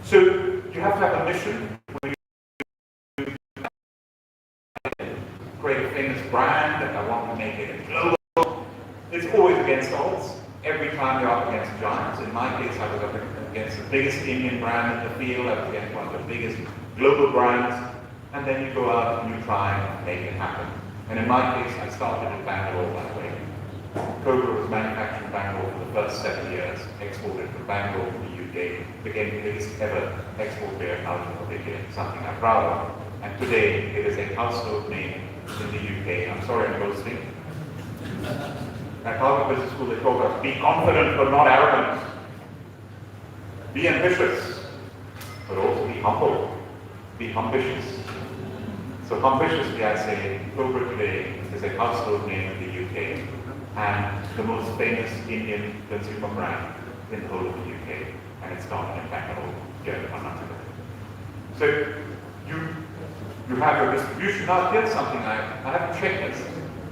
F: So you have to have a mission. When you create a famous brand, and I want to make it global, it's always against odds. Every time you're up against giants. In my case, I was up against the biggest Indian brand in the field. I was against one of the biggest global brands. And then you go out and you try and make it happen. And in my case, I started in Bangalore that way. Cobra was manufactured in Bangalore for the first 7 years, exported from Bangalore to the UK, became the biggest ever export beer out of India, something I'm proud of. And today, it is a household name in the UK. I'm sorry I'm boasting. At Harvard Business School, they told us, be confident but not arrogant. Be ambitious, but also be humble. Be ambitious. So ambitiously, I say, Cobra today is a household name in the UK and the most famous Indian consumer brand in the whole of the UK, and it started in Bangalore, here in Karnatak. So you have your distribution. Now here's something I have a checklist.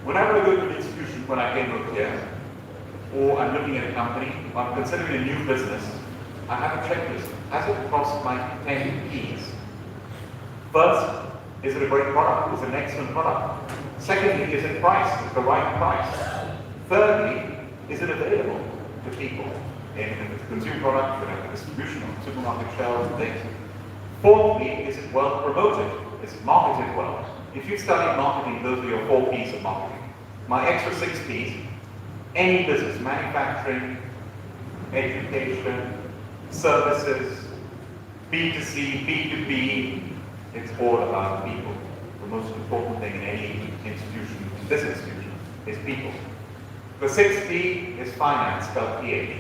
F: Whenever I go to the institution, when I came over here, or I'm looking at a company, or I'm considering a new business, I have a checklist. Has it crossed my 10 P's? First, is it a great product? Is it an excellent product? Secondly, is it priced at the right price? Thirdly, is it available to people? And if it's a consumer product, you can have distribution on supermarket shelves and things. Fourthly, is it well promoted? Is it marketed well? If you study marketing, those are your 4 P's of marketing. My extra 6 P's, any business, manufacturing, education, services, B2C, B2B, it's all about people. The most important thing in any institution, this institution, is people. The 6th P is finance, spelled PH.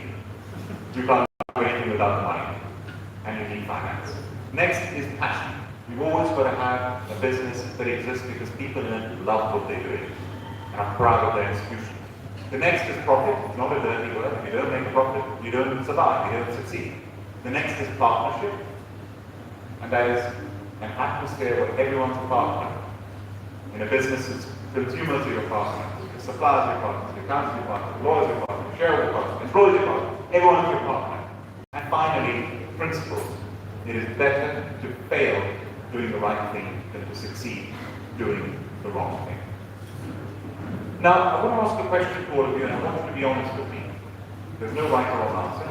F: You can't do anything without money, and you need finance. Next is passion. You've always got to have a business that exists because people in it love what they're doing and are proud of their institution. The next is profit. It's not a dirty word. If you don't make a profit, you don't survive, you don't succeed. The next is partnership, and that is an atmosphere where everyone's a partner. In a business, it's consumers are your partner, your suppliers are your partner, your accountants are your partner, lawyers are your partner, shareholders are your partner, employees are your partner, everyone is your partner. And finally, principles. It is better to fail doing the right thing than to succeed doing the wrong thing. Now, I want to ask a question to all of you, and I want you to be honest with me. There's no right or wrong answer.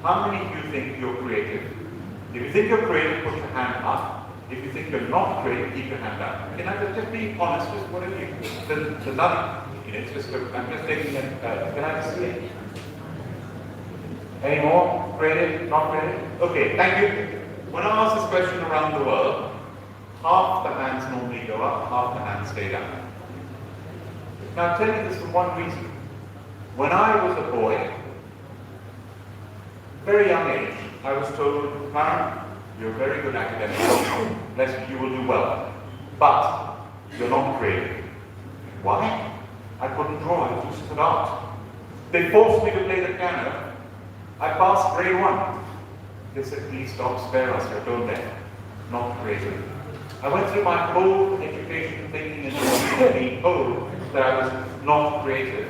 F: How many of you think you're creative? If you think you're creative, put your hand up. If you think you're not creative, keep your hand down. Can I just be honest with what of you? There's nothing. It's just, I'm just taking it. Can I just see it? Any more? Creative? Not creative? Okay, thank you. When I ask this question around the world, half the hands normally go up, half the hands stay down. Now, I'll tell you this for one reason. When I was a boy, very young age, I was told, Karan, you're a very good academic, you will do well, but you're not creative. Why? I couldn't draw, I was used to art. They forced me to play the piano. I passed grade 1. They said, please stop, spare us, you're tone deaf, not creative. I went through my whole education thinking and being told that I was not creative.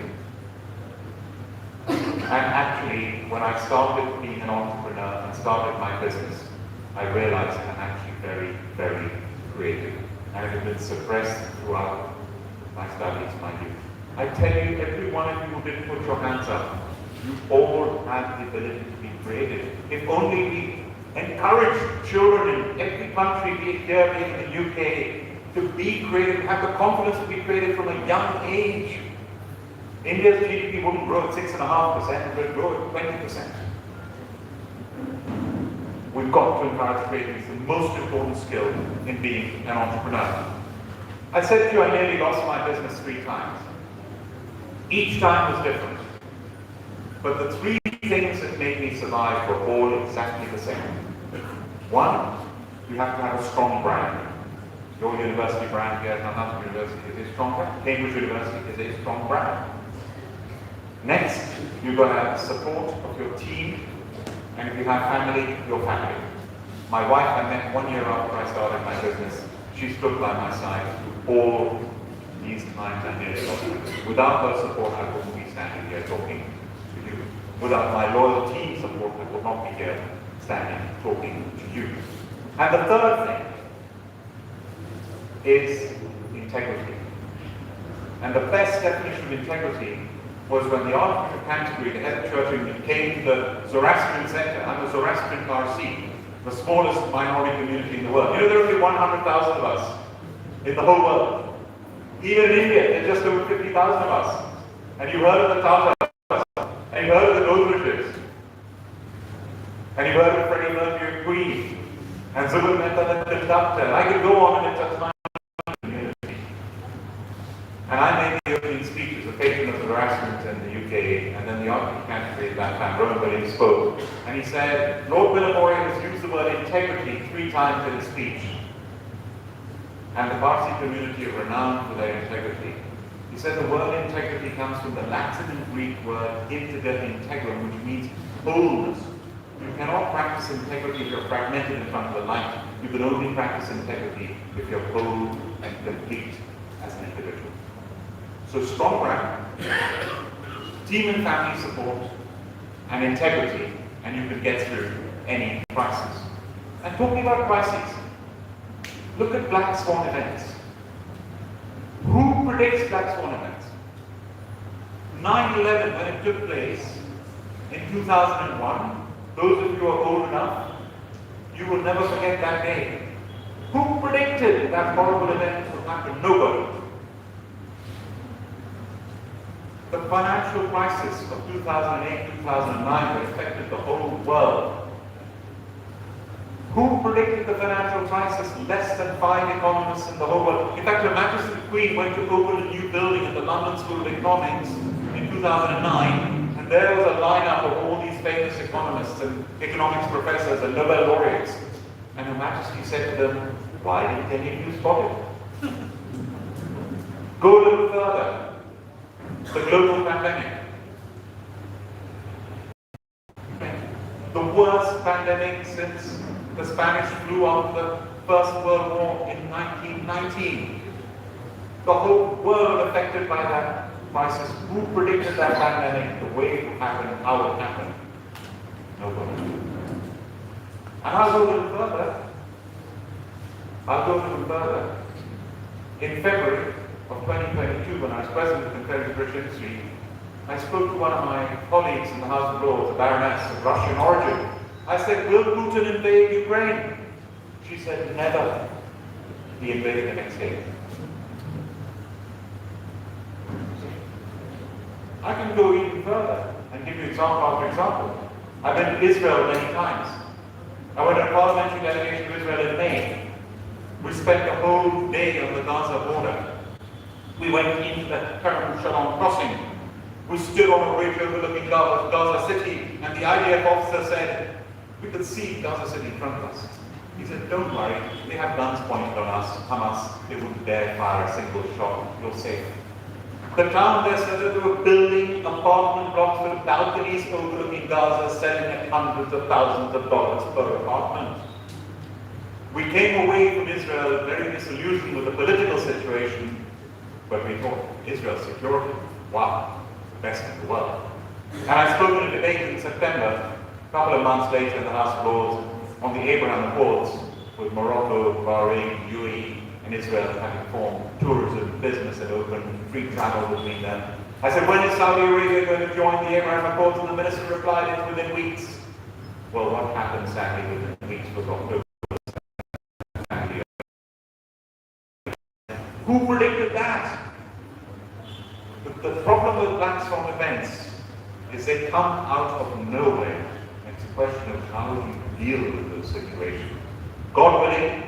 F: And actually, when I started being an entrepreneur and started my business, I realized I'm actually very, very creative. And it had been suppressed throughout my studies, my youth. I tell you, every one of you who didn't put your hands up, you all have the ability to be creative. If only we encourage children in every country, be it here, be it in the UK, to be creative, have the confidence to be creative from a young age. India's GDP wouldn't grow at 6.5%, it would grow at 20%. We've got to encourage creativity. It's the most important skill in being an entrepreneur. I said to you, I nearly lost my business 3 times. Each time was different. But the 3 things that made me survive were all exactly the same. 1, you have to have a strong brand. Your university brand here, Karnatak University is a strong brand. Cambridge University is a strong brand. Next, you've got to have the support of your team, and if you have family, your family. My wife I met 1 year after I started my business. She stood by my side through all these times I nearly lost it. Without her support, I wouldn't be standing here talking to you. Without my loyal team support, I would not be here standing talking to you. And the third thing is integrity. And the best definition of integrity was when the Archbishop of Canterbury, the head of Church of England, came to the Zoroastrian sector. I'm a Zoroastrian Parsi, the smallest minority community in the world. You know, there are only 100,000 of us in the whole world. Even in India, there are just over 50,000 of us. And you heard of the Tatars, and you heard of the Godriches, and you heard of Freddie Mercury and Queen, and Zubin Mehta the Doctor. I could go on and it's my community. And I made the opening speech as a patron of the Zoroastrians in the UK, and then the Archbishop of Canterbury at that time, Rowan Williams, spoke. And he said, Lord Williamore has used the word integrity 3 times in his speech. And the Parsi community are renowned for their integrity. He said the word integrity comes from the Latin and Greek word integer integrum, which means wholeness. You cannot practice integrity if you're fragmented in front of the light. You can only practice integrity if you're whole and complete as an individual. So strong brand, team and family support, and integrity, and you can get through any crisis. And talking about crises, look at black swan events. Who predicts black swan events? 9/11, when it took place in 2001, those of you who are old enough, you will never forget that day. Who predicted that horrible event would happen? Nobody. The financial crisis of 2008, 2009 that affected the whole world. Who predicted the financial crisis? Less than 5 economists in the whole world. In fact, Her Majesty the Queen went to open a new building at the London School of Economics in 2009, and there was a lineup of all these famous economists and economics professors and Nobel laureates. And Her Majesty said to them, why didn't any of you spot it? Go a little further. The global pandemic. The worst pandemic since the Spanish flu after the First World War in 1919. The whole world affected by that crisis. Who predicted that pandemic, the way it happened, how it happened? Nobody. And I'll go a little further. In February of 2022, when I was president of the Confederate British Industry, I spoke to one of my colleagues in the House of Lords, a baroness of Russian origin. I said, will Putin invade Ukraine? She said, never. He invaded the next day. I can go even further and give you example after example. I've been to Israel many times. I went on a parliamentary delegation to Israel in May. We spent the whole day on the Gaza border. We went into the Karan crossing. We stood on a ridge overlooking Gaza City, and the IDF officer said, we could see Gaza City in front of us. He said, don't worry, they have guns pointed on us, Hamas, they wouldn't dare fire a single shot, you're safe. The town there said that they were building apartment blocks with balconies overlooking Gaza, selling at hundreds of thousands of dollars per apartment. We came away from Israel very disillusioned with the political situation, but we thought, Israel's security, wow, the best in the world. And I spoke in a debate in September, a couple of months later in the House of Lords, on the Abraham Accords, with Morocco, Bahrain, UAE, and Israel having formed tourism, business, and open free travel between them. I said, when is Saudi Arabia going to join the Abraham Accords? And the minister replied, it's within weeks. Well, what happened sadly within weeks was October. Who predicted that? The problem with black swan events is they come out of nowhere. It's a question of how you deal with those situations. God willing,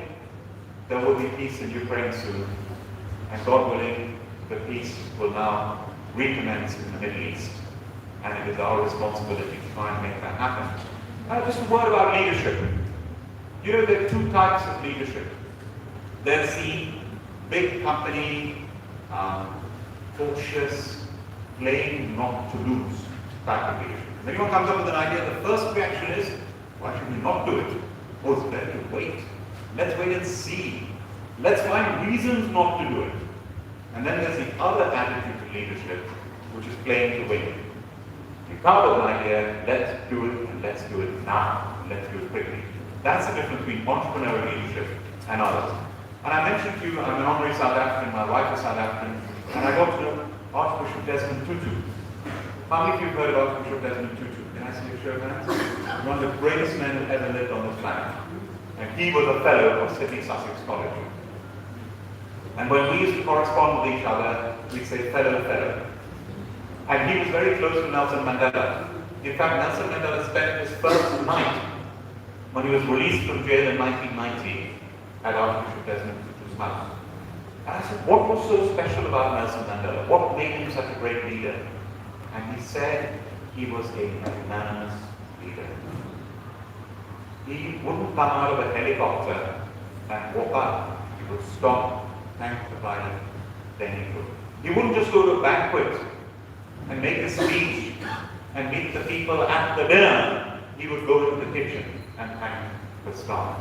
F: there will be peace in Ukraine soon, and God willing, the peace will now recommence in the Middle East, and it is our responsibility to try and make that happen. Just a word about leadership. You know, there are two types of leadership. There's the big company, cautious, playing not to lose type of leadership. If anyone comes up with an idea, the first reaction is, why should we not do it? Oh, it's better to wait. Let's wait and see. Let's find reasons not to do it. And then there's the other attitude to leadership, which is playing to win. You come up with an idea, let's do it, and let's do it now. Let's do it quickly. That's the difference between entrepreneurial leadership and others. And I mentioned to you, I'm an honorary South African, my wife is South African, and I got to know Archbishop Desmond Tutu. How many of you have heard of Archbishop Desmond Tutu? Can I see a show of hands? One of the greatest men who ever lived on this planet. And he was a fellow of Sydney Sussex College. And when we used to correspond with each other, we'd say fellow, fellow. And he was very close to Nelson Mandela. In fact, Nelson Mandela spent his first night when he was released from jail in 1990 at Archbishop Desmond Tutu's house. And I said, what was so special about Nelson Mandela? What made him such a great leader? And he said he was a magnanimous leader. He wouldn't come out of a helicopter and walk up. He would stop, thank the body, then he would. He wouldn't just go to a banquet and make a speech and meet the people at the dinner. He would go into the kitchen and thank the staff.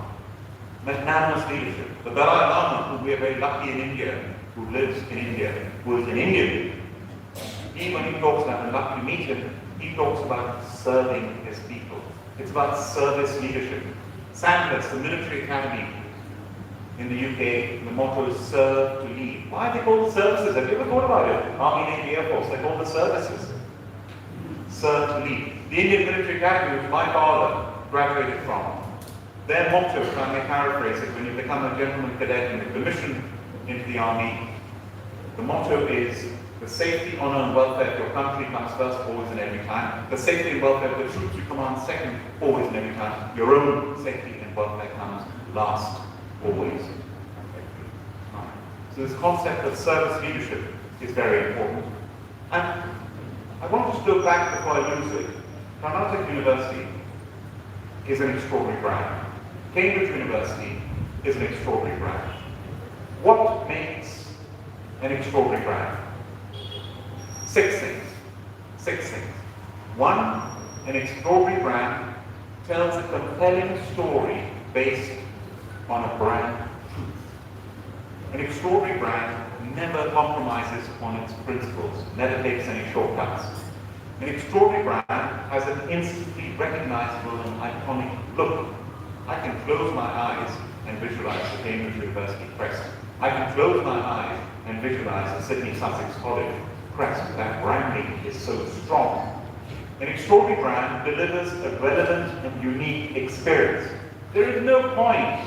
F: Magnanimous leadership. The Dalai Lama, who we are very lucky in India, who lives in India, who is an Indian, he, when he talks about, and lucky to meet him, he talks about serving his people. It's about service leadership. Sandhurst, the military academy in the UK, the motto is serve to lead. Why are they called services? Have you ever thought about it? Army, Navy, Air Force, they're called the services. Serve to lead. The Indian Military Academy, which my father graduated from, their motto, if I may paraphrase it, when you become a gentleman cadet and you're commissioned into the army, the motto is the safety, honor, and welfare of your country comes first, always and every time. The safety and welfare of the troops you command second, always and every time. Your own safety and welfare comes last, always. So this concept of service leadership is very important. And I want to go back before I lose it. Karnatak University is an extraordinary brand. Cambridge University is an extraordinary brand. What makes an extraordinary brand? 6 things. 6 things. 1, an extraordinary brand tells a compelling story based on a brand truth. An extraordinary brand never compromises on its principles, never takes any shortcuts. An extraordinary brand has an instantly recognizable and iconic look. I can close my eyes and visualize the Cambridge University crest. I can close my eyes and visualize the Sydney Sussex College crest. That branding is so strong. An extraordinary brand delivers a relevant and unique experience. There is no point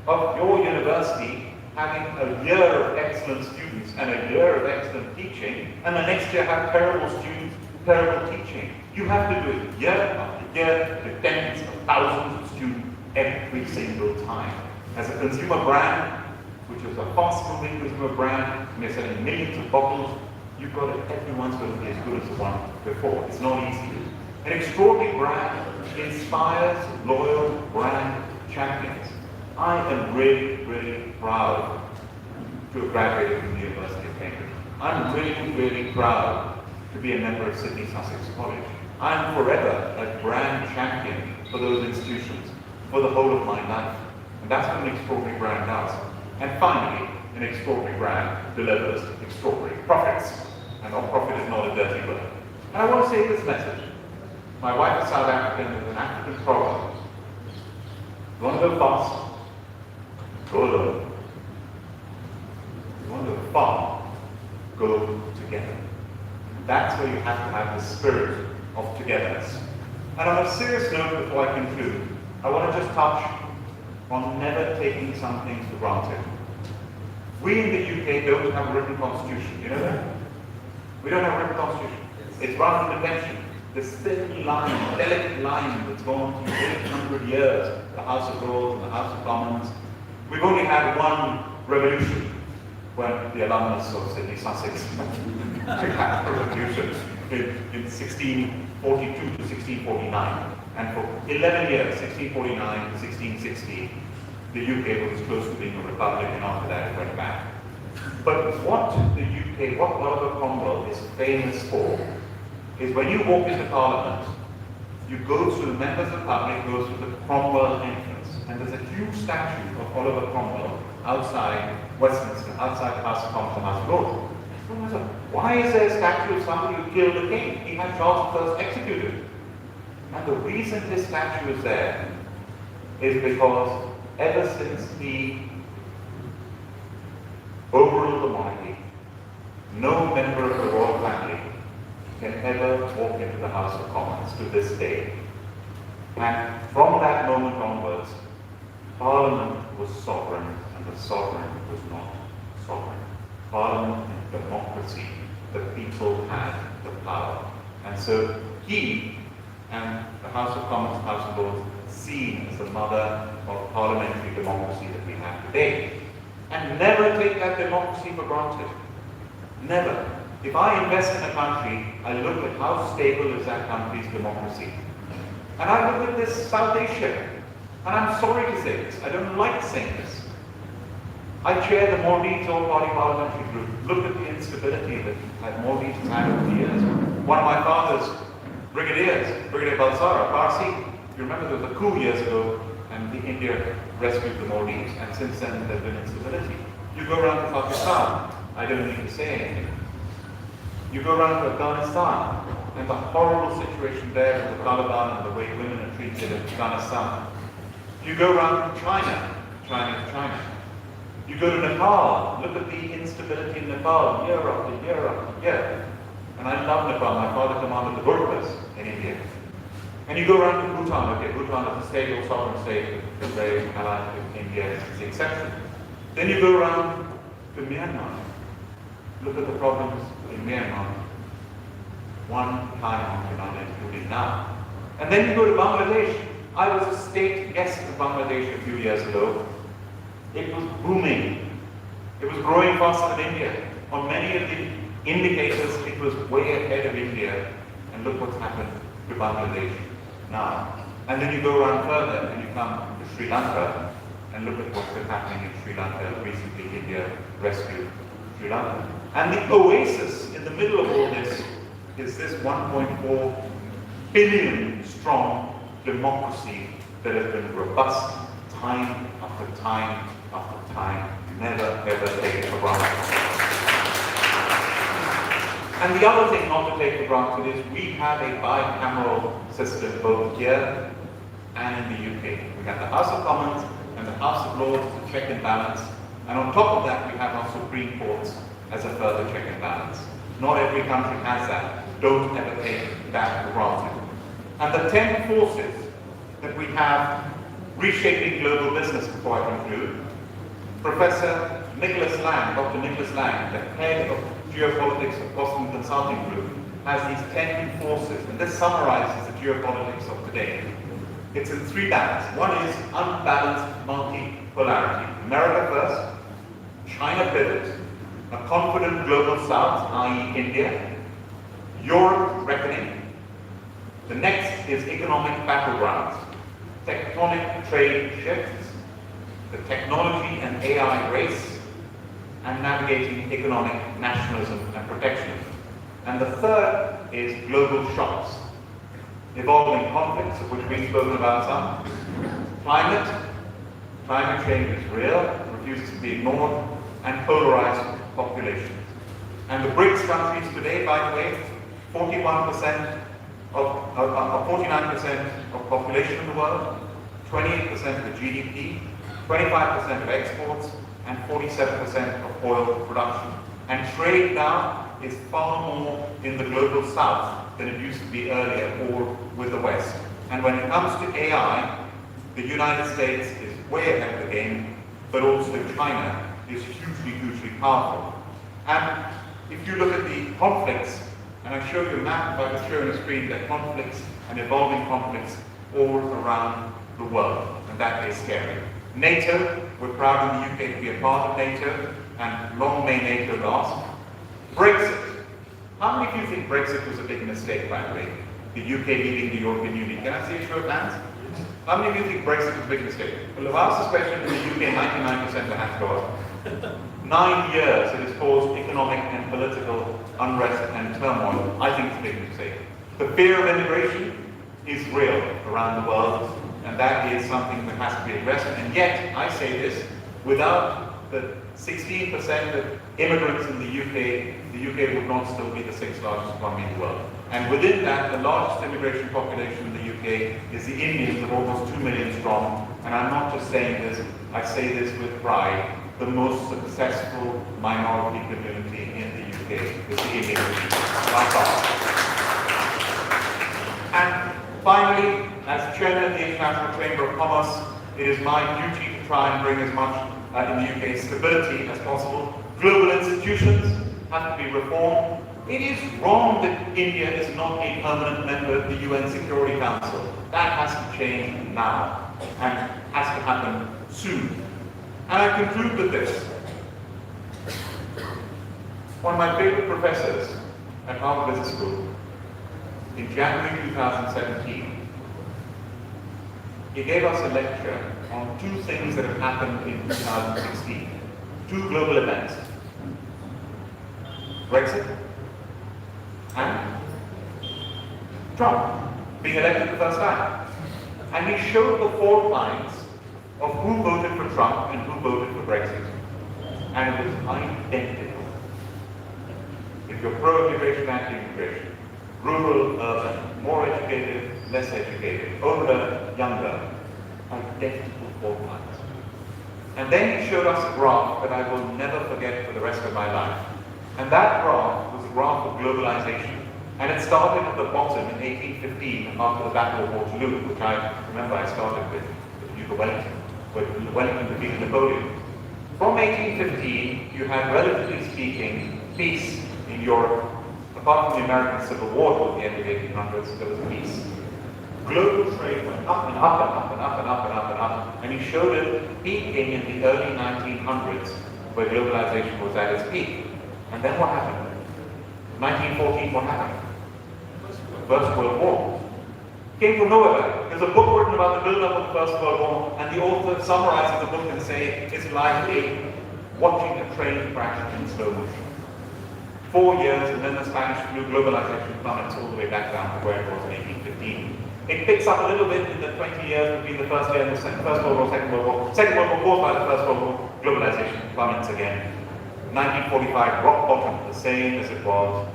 F: of your university having a year of excellent students and a year of excellent teaching, and the next year have terrible students, terrible teaching. You have to do it year after year to tens of thousands of students every single time. As a consumer brand, which is a fast-moving consumer brand, and you're selling millions of bottles, you've got to, everyone's going to be as good as the one before. It's not easy. An extraordinary brand inspires loyal brand champions. I am really, really proud to have graduated from the University of Cambridge. I'm really, really proud to be a member of Sydney Sussex College. I'm forever a brand champion for those institutions for the whole of my life. And that's what an extraordinary brand does. And finally, an extraordinary brand delivers extraordinary profits. And our profit is not a dirty word. And I want to say this message. My wife is South African, with an African proverb. You want to go fast? Go alone. You want to go far? Go together. That's where you have to have the spirit of togetherness. And on a serious note, before I conclude, I want to just touch on never taking some things for granted. We in the UK don't have a written constitution, you know that? We don't have a written constitution. It's run from the pension. This thin line, delicate line that's gone through 800 years, the House of Lords and the House of Commons. We've only had one revolution when the alumnus of Sydney Sussex had a revolution in 1642 to 1649. And for 11 years, 1649 to 1660, the UK was close to being a republic, and after that it went back. But what the UK, what Oliver Cromwell is famous for, is when you walk into Parliament, you go through, the members of the public go through the Cromwell entrance, and there's a huge statue of Oliver Cromwell outside Westminster, outside the House of Commons and House of Lords. Why is there a statue of somebody who killed the king? He had Charles I executed. And the reason this statue is there is because ever since he overruled the monarchy, no member of the royal family can ever walk into the House of Commons to this day. And from that moment onwards, Parliament was sovereign and the sovereign was not sovereign. Parliament and democracy, the people had the power. And so he and the House of Commons, House of Lords, seen as the mother of parliamentary democracy that we have today. And never take that democracy for granted. Never. If I invest in a country, I look at how stable is that country's democracy. And I look at this South Asia, and I'm sorry to say this, I don't like saying this. I chair the Maldives All-Party Parliamentary Group. Look at the instability that Maldives has had over the years. One of my father's brigadiers, Brigadier Balsara, Parsi, you remember there was a coup years ago, and the India rescued the Maldives, and since then there's been instability. You go around to Pakistan, I don't need to say anything. You go around to Afghanistan, and the horrible situation there with the Taliban and the way women are treated in Afghanistan. You go around to China. You go to Nepal, look at the instability in Nepal, year after year after year. And I love Nepal, my father commanded the Gurkhas in India. And you go around to Bhutan, okay, Bhutan is a stable sovereign state, very allied with India, is the exception. Then you go around to Myanmar. Look at the problems in Myanmar. One time after another, including now. And then you go to Bangladesh. I was a state guest of Bangladesh a few years ago. It was booming. It was growing faster than India. On many of the indicators, it was way ahead of India. And look what's happened to Bangladesh now. And then you go around further and you come to Sri Lanka and look at what's been happening in Sri Lanka. Recently, India rescued Sri Lanka. And the oasis in the middle of all this is this 1.4 billion strong democracy that has been robust time after time after time, never ever taken for granted. And the other thing not to take for granted is we have a bicameral system both here and in the UK. We have the House of Commons and the House of Lords to check and balance, and on top of that we have our Supreme Courts as a further check and balance. Not every country has that. Don't ever take that for granted. And the 10 forces that we have reshaping global business, before I conclude, Professor Nicholas Lang, Dr. Nicholas Lang, the head of geopolitics of Boston Consulting Group, has these 10 forces, and this summarizes the geopolitics of today. It's in 3 bands. One is unbalanced multipolarity. America first, China pivot, a confident global south, i.e. India, Europe reckoning. The next is economic battlegrounds, tectonic trade shifts, the technology and AI race, and navigating economic nationalism and protectionism. And the third is global shocks, evolving conflicts, of which we've spoken about some, climate change is real, refuses to be ignored, and polarized populations. And the BRICS countries today, by the way, 49% of population in the world, 28% of the GDP, 25% of exports, and 47% of oil production. And trade now is far more in the global south than it used to be earlier, or with the West. And when it comes to AI, the United States is way ahead of the game, but also China is hugely powerful. And if you look at the conflicts, and I show you a map, if I could show on the screen, the conflicts and evolving conflicts all around the world, and that is scary. NATO, we're proud in the UK to be a part of NATO, and long may NATO last. Brexit. How many of you think Brexit was a big mistake, by the way? The UK leaving the European Union. Can I see a show of hands? How many of you think Brexit was a big mistake? Well, if I ask this question in the UK, 99% of the hands go up. 9 years it has caused economic and political unrest and turmoil. I think it's a big mistake. The fear of immigration is real around the world, and that is something that has to be addressed. And yet, I say this, without the 16% of immigrants in the UK would not still be the 6th largest economy in the world. And within that, the largest immigration population in the UK is the Indians, of almost 2 million strong. And I'm not just saying this, I say this with pride. The most successful minority community in the UK is the Indian community, by far. And finally, as chairman of the International Chamber of Commerce, it is my duty to try and bring as much in the UK stability as possible. Global institutions have to be reformed. It is wrong that India is not a permanent member of the UN Security Council. That has to change now and has to happen soon. And I conclude with this. One of my favorite professors at Harvard Business School, in January 2017, he gave us a lecture on 2 things that have happened in 2016. 2 global events. Brexit and Trump being elected the first time. And he showed the 4 lines of who voted for Trump and who voted for Brexit. And it was identical. If you're pro-immigration, anti-immigration, rural, urban, more educated, less educated, older, younger, identical 4 lines. And then he showed us a graph that I will never forget for the rest of my life. And that graph was a graph of globalization. And it started at the bottom in 1815 after the Battle of Waterloo, which I remember I started with the Duke of Wellington, with Wellington defeating Napoleon. From 1815, you had, relatively speaking, peace in Europe. Apart from the American Civil War toward the end of the 1800s, there was peace. Global trade went up and up and up and up and up and up and up, and he showed it peaking in the early 1900s, where globalization was at its peak. And then what happened? 1914, what happened? First World War. Came from nowhere. There's a book written about the build-up of the First World War, and the author summarizes the book and say it's like watching a train crash in slow motion. 4 years, and then the Spanish flu, globalization plummets all the way back down to where it was in 1815. It picks up a little bit in the 20 years between the first year and the First World War, Second World War. Second World War caused by the First World War, globalization plummets again. 1945, rock bottom, the same as it was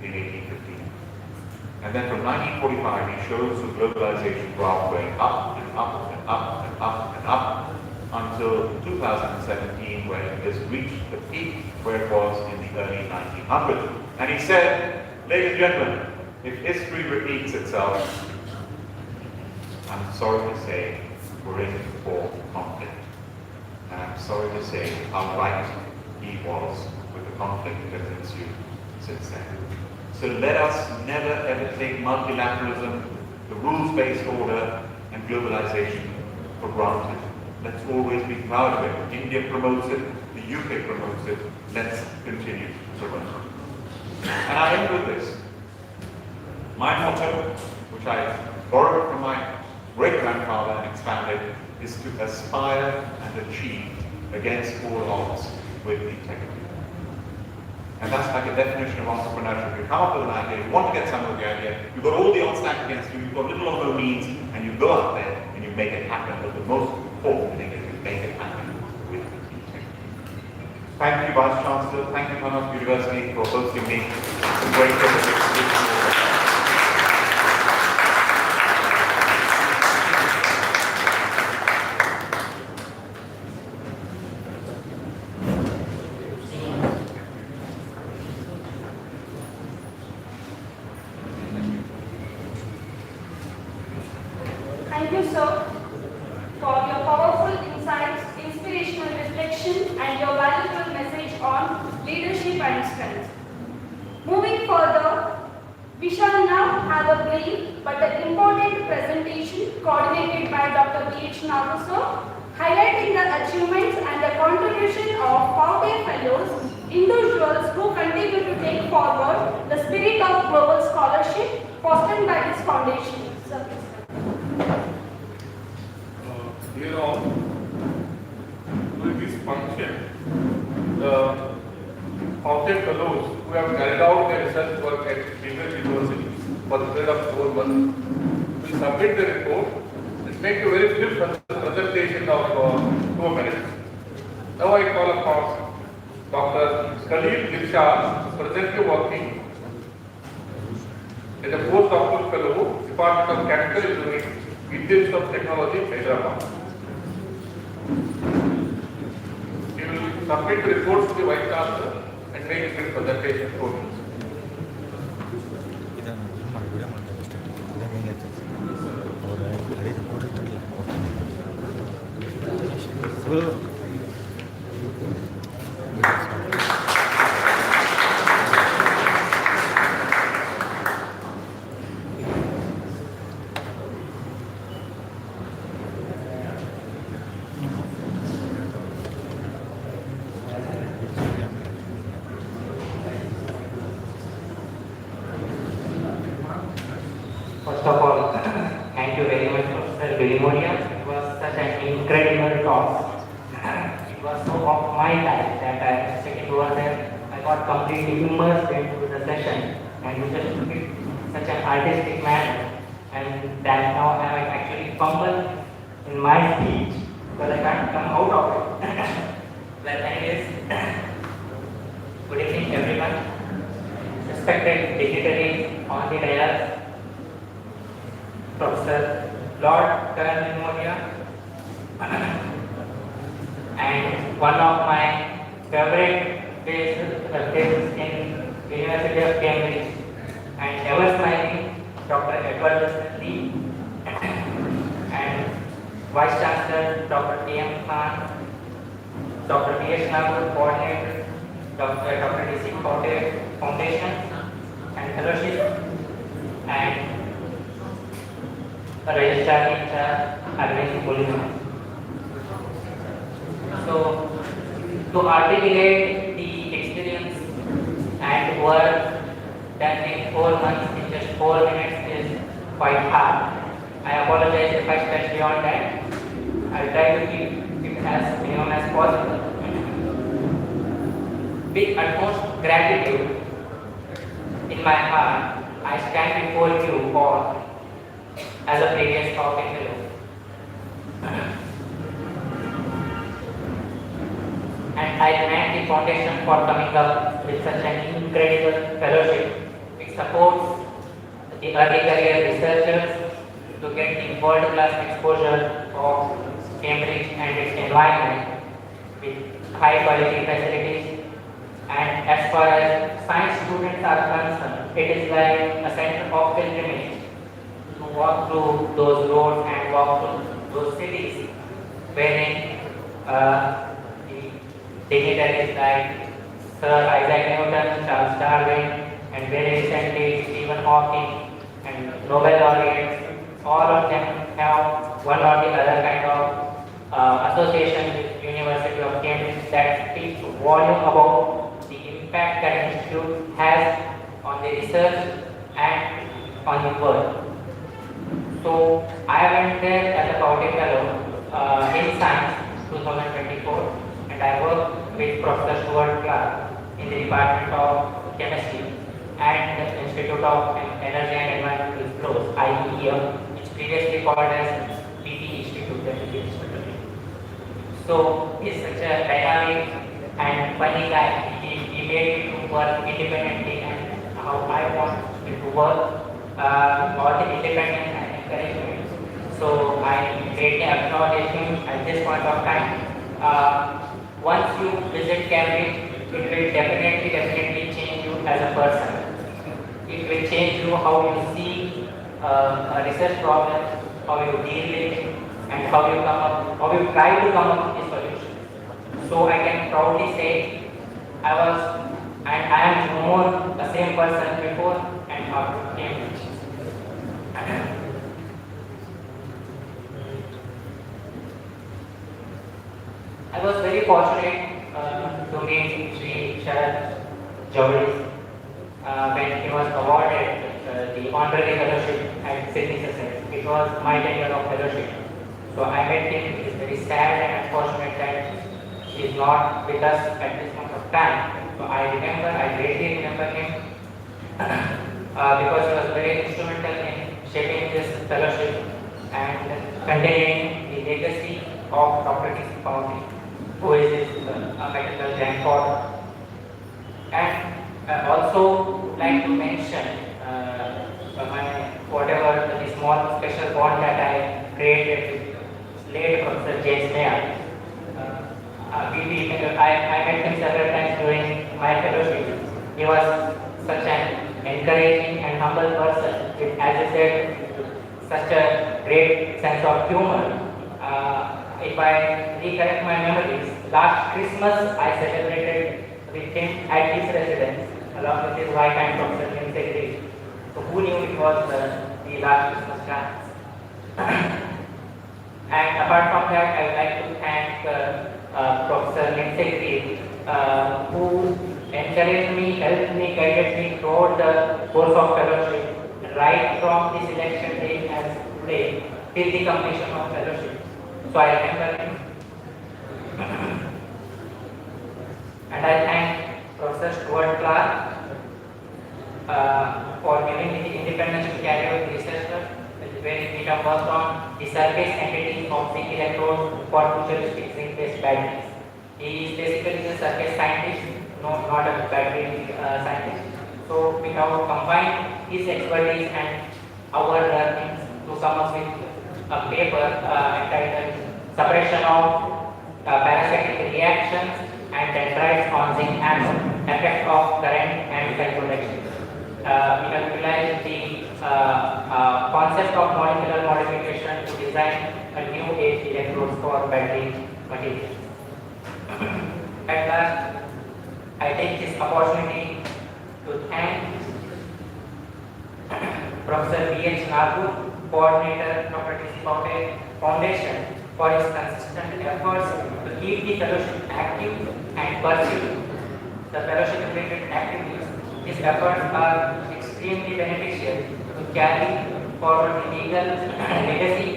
F: in 1815. And then from 1945, he shows the globalization graph going up and up and up and up and up until 2017, where it has reached the peak where it was in the early 1900s. And he said, ladies and gentlemen, if history repeats itself, I'm sorry to say we're in for conflict. And I'm sorry to say how right he was with the conflict that has ensued since then. So let us never ever take multilateralism, the rules-based order, and globalization for granted. Let's always be proud of it. India promotes it, the UK promotes it. Let's continue to promote it. And I end with this. My motto, which I borrowed from my great-grandfather and expanded, is to aspire and achieve against all odds with integrity. And that's like a definition of entrepreneurship. You come up with an idea, you want to get somewhere with the idea, you've got all the odds stacked against you, you've got little or no means, and you go out there and you make it happen. But the most important thing is you make it happen with integrity. Thank you, Vice Chancellor. Thank you, Karnatak University, for hosting me. It's a great privilege to speak to you.
A: Thank you, sir, for your powerful insights, inspirational reflection, and your valuable message on leadership and strength. Moving further, we shall now have a brief but an important presentation coordinated by Dr. B.H. Naghu, sir, highlighting the achievements and the contribution of Pavate Fellows, individuals who continue to take forward the spirit of global scholarship fostered by this foundation. Sir, please.
E: Dear all, during this function, the Pavate Fellows who have carried out their research work at different universities for the period of 4 months will submit the report and make a very brief presentation of 2 minutes. Now I call upon Dr. Khalil Dilshad, presently working as a postdoctoral fellow, Department of Chemical Engineering, Indian of Technology, Hyderabad. He will submit the reports to the Vice Chancellor and make his presentation for us.
G: First of all, thank you very much, Professor Grimoria. It was such an incredible talk. It was so of my time that I sitting over there, I got completely immersed into the session and you just took it in such an artistic manner. And that now I am actually fumbled in my speech because I can't come out of it. Well, anyways, good evening everyone. Respected dignitaries on the dais, Professor Lord Karan, and one of my favorite places in University of Cambridge, and ever smiling Dr. Edward Lee, and Vice Chancellor Dr. T.M. Khan, Dr. B.H. Naghu, Coordinator, Dr. D.C. Pavate Foundation and Fellowship, and Registrar in Arvind Bulima. So, to articulate the experience and work done in 4 months in just 4 minutes is quite hard. I apologize if I stretch beyond that. I'll try to keep it as minimum as possible. With utmost gratitude in my heart, I stand before you all as a previous Pavate fellow. And I thank the foundation for coming up with such an incredible fellowship. It supports the early career researchers to get the world-class exposure of Cambridge and its environment with high-quality facilities. And as far as science students are concerned, it is like a center of pilgrimage to walk through those roads and walk through those cities wherein the dignitaries like Sir Isaac Newton, Charles Darwin, and very recently Stephen Hawking and Nobel laureates, all of them have one or the other kind of association with University of Cambridge that speaks volume about the impact that institute has on the research and on the world. So I went there as a Pavate fellow in science 2024, and I worked with Professor Stuart Clark in the Department of Chemistry and the Institute of Energy and Environmental Flows, IEEF, which previously called as PT Institute. So he's such a dynamic and funny guy. He made me to work independently, and how I want him to work, all the independence and encouragement. So I greatly acknowledge him at this point of time. Once you visit Cambridge, it will definitely change you as a person. It will change you how you see a research problem, how you deal with it, and how you try to come up with a solution. So I can proudly say I am more the same person before and after Cambridge. I was very fortunate to meet Sri Sharad Jowdis when he was awarded the honorary fellowship at Sydney Sussex. It was my tenure of fellowship. So I met him. It is very sad and unfortunate that he is not with us at this point of time. So I greatly remember him because he was very instrumental in shaping this fellowship and continuing the legacy of Dr. Pavate, who is his medical grandfather. And I also like to mention the small special bond that I created with late Professor James Mayer. I met him several times during my fellowship. He was such an encouraging and humble person with, as I said, such a great sense of humor. If I recollect my memories, last Christmas I celebrated with him at his residence along with his wife and Professor Secretary. So who knew it was the last Christmas dance? And apart from that, I would like to thank Professor Secretary who encouraged me, helped me, guided me throughout the course of fellowship, right from the selection day as today till the completion of fellowship. So I remember him. And I thank Professor Stuart Clark for giving me the independence to carry out the research work, where we have worked on the surface entities of zinc electrodes for futuristic zinc-based batteries. He is basically a surface scientist, not a battery scientist. So we have combined his expertise and our learnings to come up with a paper entitled Suppression of Parasitic Reactions and Dendrites on Zinc Anode, Effect of Current and Cytorection. We have utilized the concept of molecular modification to design a new age electrodes for battery materials. At last, I take this opportunity to thank Professor B.H. Nagpur, Coordinator, Dr. Pavate Foundation, for his consistent efforts to keep the fellowship active and pursue the fellowship-related activities. His efforts are extremely beneficial to carry forward the legal legacy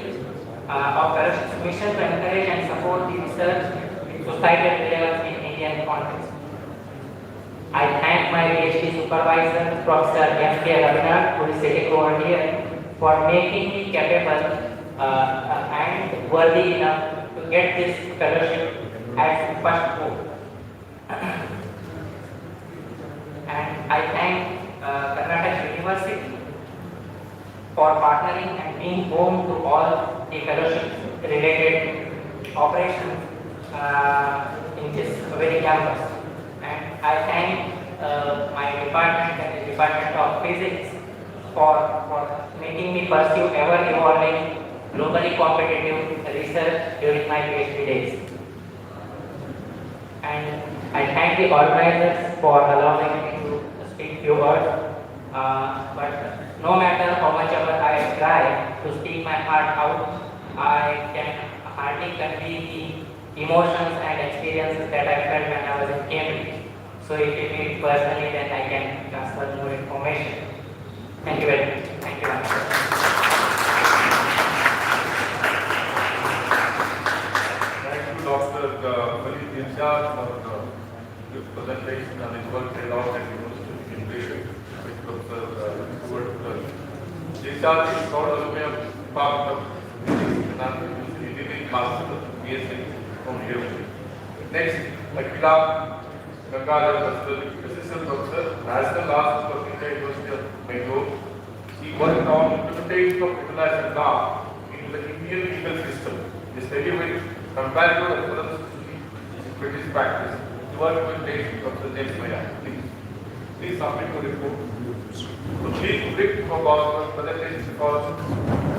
G: of fellowship's mission to encourage and support the research with societal relevance in Indian context. I thank my PhD supervisor, Professor M.K. Ravinat, who is sitting over here, for making me capable and worthy enough to get this fellowship at first go. And I thank Karnatak University for partnering and being home to all the fellowship related operations in this very campus. And I thank my department and the Department of Physics for making me pursue ever evolving, globally competitive research during my PhD days. And I thank the organizers for allowing me to speak few words. But no matter how much ever I try to speak my heart out, I can hardly convey the emotions and experiences that I felt when I was in Cambridge. So if you meet personally, then I can transfer more information. Thank you very much. Thank you very much.
E: Thank you, Dr. Khalid Inshad, for this presentation and his work carried out at the University of Cambridge with Professor Stuart. Inshad is proud alumni of part of the Engineering Master BSc from University. Next, Akila Gangadhar, Assistant Professor, National Law of India University of Bangalore. He worked on implementation of international law into the Indian legal system. His study with comparative reference to British practice. He worked with Professor James Maya. Please submit your report. So please brief about presentation because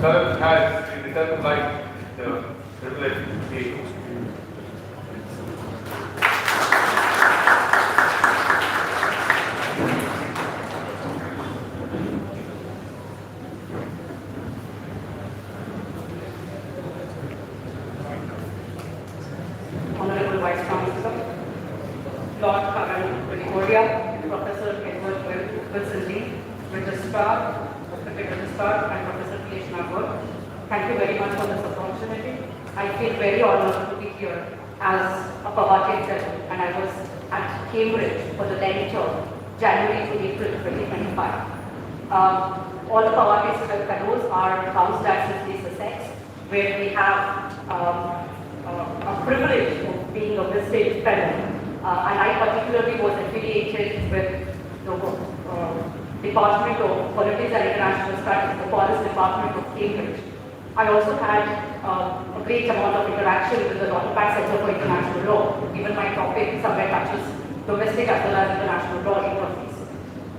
E: Karan has the return like the regulatory.
A: Honorable Vice Chancellor, Lord Karan, Professor Edward Wilson Lee, Registrar, and Professor P.H. Nagor. Thank you very much for this opportunity. I feel very honored to be here as a Pavate fellow, and I was at Cambridge for the lecture January to April 2025. All the Pavate fellows are housed at St. Sussex, where we have a privilege of being a visiting fellow. And I particularly was affiliated with the Department of Politics and International Studies, the Policy Department of Cambridge. I also had a great amount of interaction with the Karnatak Center for International Law. Even my topic somewhere touches domestic as well as international law interface.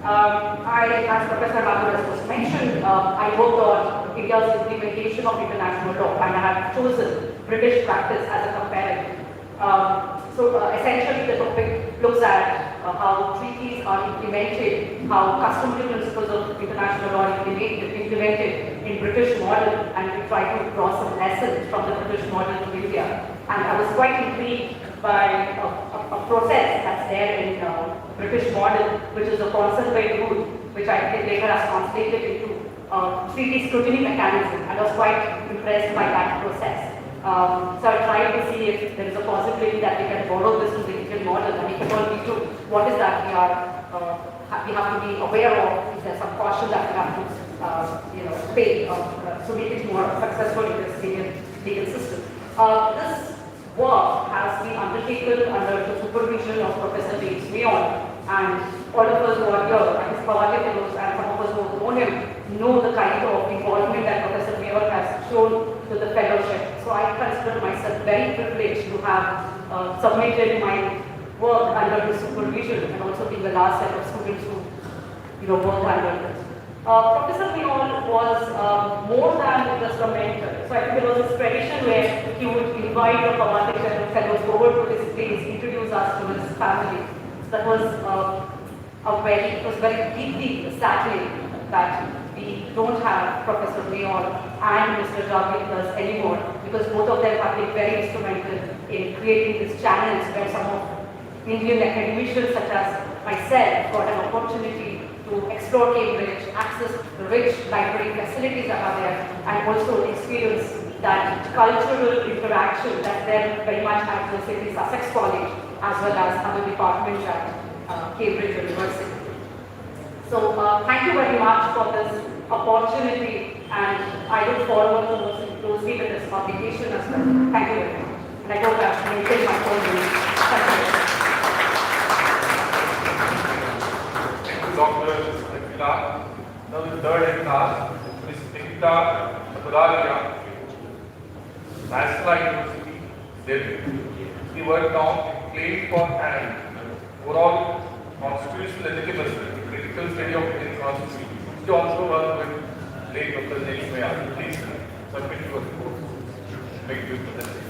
A: As Professor Nagor has just mentioned, I worked on India's implementation of international law, and I have chosen British practice as a comparative. Essentially the topic looks at how treaties are implemented, how customary principles of international law are implemented in British model, and we try to draw some lessons from the British model to India. And I was quite intrigued by a process that's there in British model, which is a conservative rule, which I think later has translated into treaty scrutiny mechanism, and I was quite impressed by that process. So I tried to see if there is a possibility that we can borrow this to the Indian model, and if at all we do, what is that we have to be aware of? Is there some caution that we have to pay to make it more successful in this Indian legal system? This work has been undertaken under the supervision of Professor James Mayon, and all of us who are here, and his Pavate fellows, and some of us who have known him, know the kind of involvement that Professor Mayon has shown to the fellowship. So I consider myself very privileged to have submitted my work under his supervision, and also being the last set of students who worked under this. Professor Mayon was more than just a mentor. So I think there was this tradition where he would invite the Pavate fellows over to his place, introduce us to his family. So that was it was very deeply saddening that we don't have Professor Mayon and Mr. Javed with us anymore, because both of them have been very instrumental in creating these channels where some of Indian academicians such as myself got an opportunity to explore Cambridge, access the rich library facilities that are there, and also experience that cultural interaction that's there very much at the St. Sussex College as well as other departments at Cambridge University. So thank you very much for this opportunity, and I look forward to working closely with this congregation as well. Thank you very much. And I hope I've maintained my whole Thank you.
E: Dr. Nikita. Now the third in class, Ms. Nikita Puralia, National University, Delhi. She worked on claim for an overall constitutional legitimacy, critical study of Indian constitution. She also worked with late Dr. James Maya. Please submit your report. Make this presentation.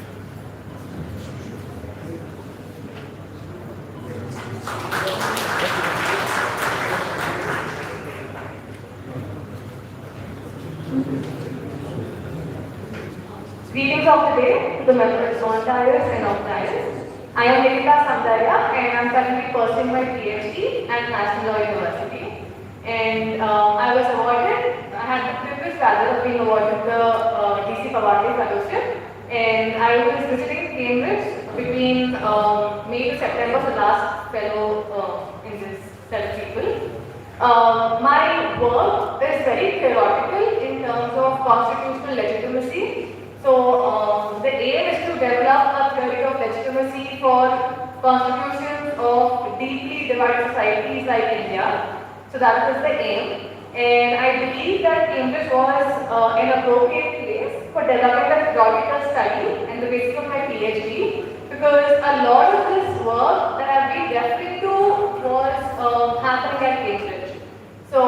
A: Greetings of the day to the members on dais and off dais. I am Nikita Samdaria and I am currently pursuing my PhD at National Law University. And I was awarded, I had the privilege rather of being awarded the DC Pavate Fellowship. And I was visiting Cambridge between May to September, the last fellow in this set of people. My work is very theoretical in terms of constitutional legitimacy. So the aim is to develop a theory of legitimacy for constitutions of deeply divided societies like India. So that is the aim. And I believe that Cambridge was an appropriate place for developing a theoretical study and the basis of my PhD, because a lot of this work that I've been referring to was happening at Cambridge. So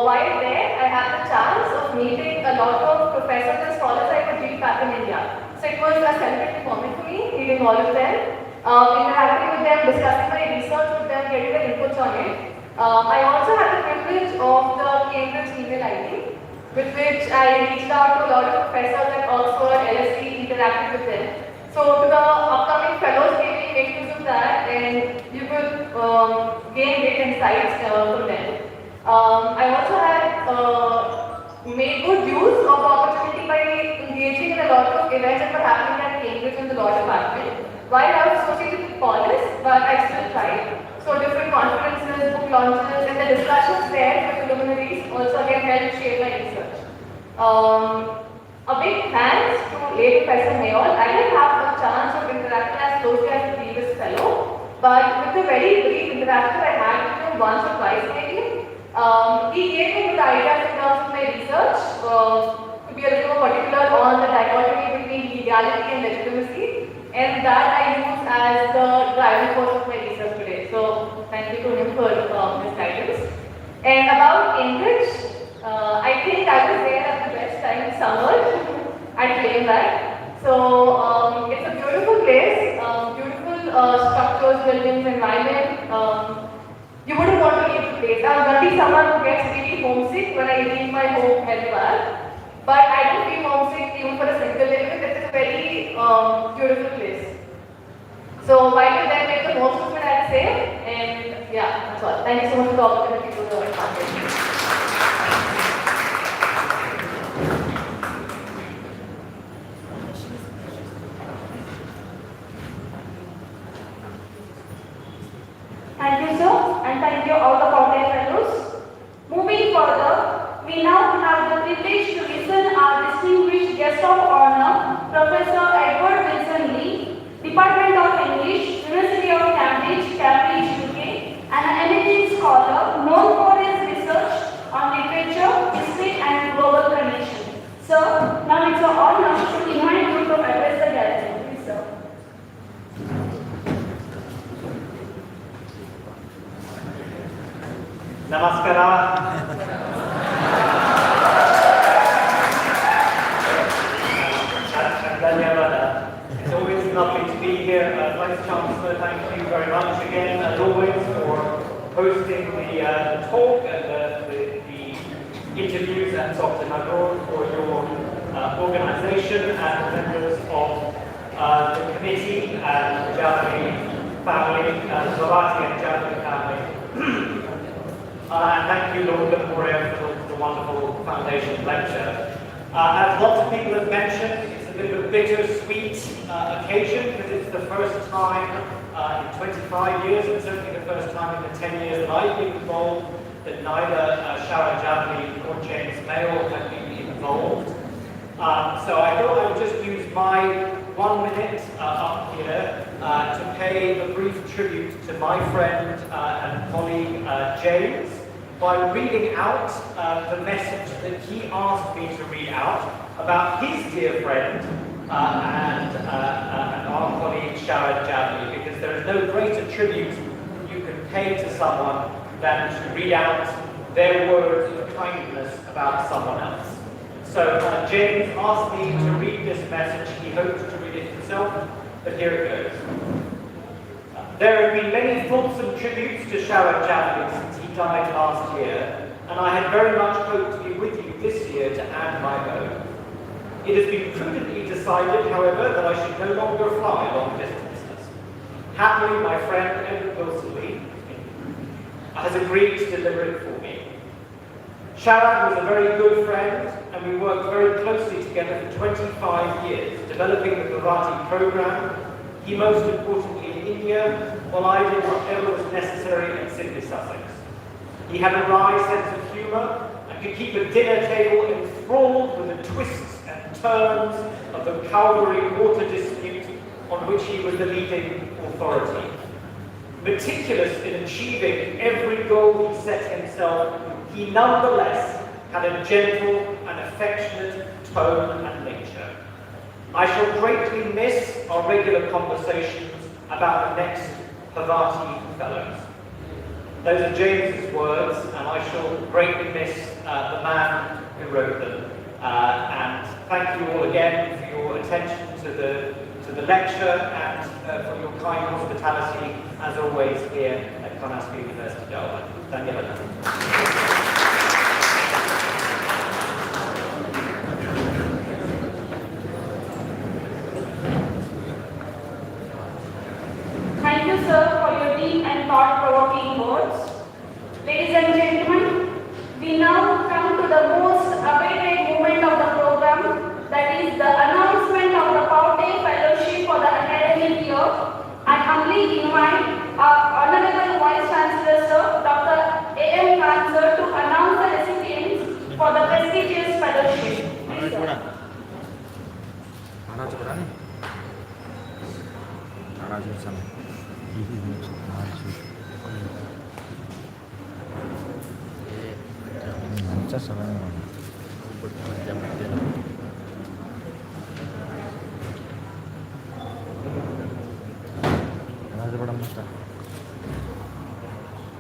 A: while there, I had the chance of meeting a lot of professors and scholars I could meet back in India. So it was a celebrating moment for me, meeting all of them, interacting with them, discussing my research with them, getting their inputs on it. I also had the privilege of the Cambridge email ID, with which I reached out to a lot of professors at Oxford, LSE, interacted with them. So to the upcoming fellows, maybe make use of that and you could gain great insights from them. I also had made good use of the opportunity by engaging in a lot of events that were happening at Cambridge in the law department. While I was associated with Paulus, but I still tried. So different conferences, book launches, and the discussions there with the luminaries also again helped shape my research. A big thanks to late Professor Mayol. I didn't have a chance of interacting as closely as the previous fellow, but with the very brief interaction I had with him once or twice maybe, he gave me good ideas in terms of my research, to be a little more particular on the dichotomy between legality and legitimacy, and that I use as the driving force of my research today. So thank you to him for his guidance. And about Cambridge, I think I was there at the best time in summer. I claim that. So it's a beautiful place, beautiful structures, buildings, environment. You wouldn't want to leave the place. I'm going to be someone who gets really homesick when I leave my home Hyderabad. But I don't feel homesick even for a single day because it's a very beautiful place. So why don't then make the most of it, I'd say. And yeah, that's all. Thank you so much for the opportunity to the conference. Thank you, sir, and thank you all the Pavate fellows. Moving further, we now have the privilege to listen our distinguished guest of honor, Professor Edward Wilson Lee, Department of English, University of Cambridge, UK, and an eminent scholar known for his research on literature, history, and global connection. Sir, now it's our honor to invite you to address the gathering. Please, sir.
H: Namaskara. It's always lovely to be here. Vice Chancellor, thank you very much again, as always, for hosting the talk and the interviews and Dr. Nagor for your organization and members of the committee and the Javali family, Pavate and Javali family. And thank you, Lord Lemuria, for the wonderful foundation lecture. As lots of people have mentioned, it's a bit of a bittersweet occasion because it's the first time in 25 years, and certainly the first time in the 10 years that I've been involved, that neither Sharon Javli nor James Mayo have been in involved. So I thought I would just use my 1 minute up here to pay a brief tribute to my friend and colleague James by reading out the message that he asked me to read out about his dear friend and our colleague Sharon Javli, because there is no greater tribute you can pay to someone than to read out their words of kindness about someone else. So James asked me to read this message. He hoped to read it himself, but here it goes. There have been many fulsome tributes to Sharon Javli since he died last year, and I had very much hoped to be with you this year to add my own. It has been prudently decided, however, that I should no longer fly long distances. Happily, my friend Edward Wilson-Lee has agreed to deliver it for me. Sharon was a very good friend, and we worked very closely together for 25 years, developing the Pavate program, he most importantly in India, while I did whatever was necessary in Sydney, Sussex. He had a wry sense of humour and could keep a dinner table enthralled with the twists and turns of the Calvary water dispute on which he was the leading authority. Meticulous in achieving every goal he set himself, he nonetheless had a gentle and affectionate tone and nature. I shall greatly miss our regular conversations about the next Pavate Fellows. Those are James's words, and I shall greatly miss the man who wrote them. And thank you all again for your attention to the lecture and for your kind hospitality, as always, here at Karnatak University, Dharwad. Thank you very much.
A: Thank you, sir, for your deep and thought-provoking words. Ladies and gentlemen, we now come to the most awaited moment of the program, that is the announcement of the Pavate Fellowship for the academic year. I humbly invite our Honorable Vice Chancellor, Sir, Dr. A.M. Karan, sir, to announce the recipients for the prestigious fellowship. Please, sir.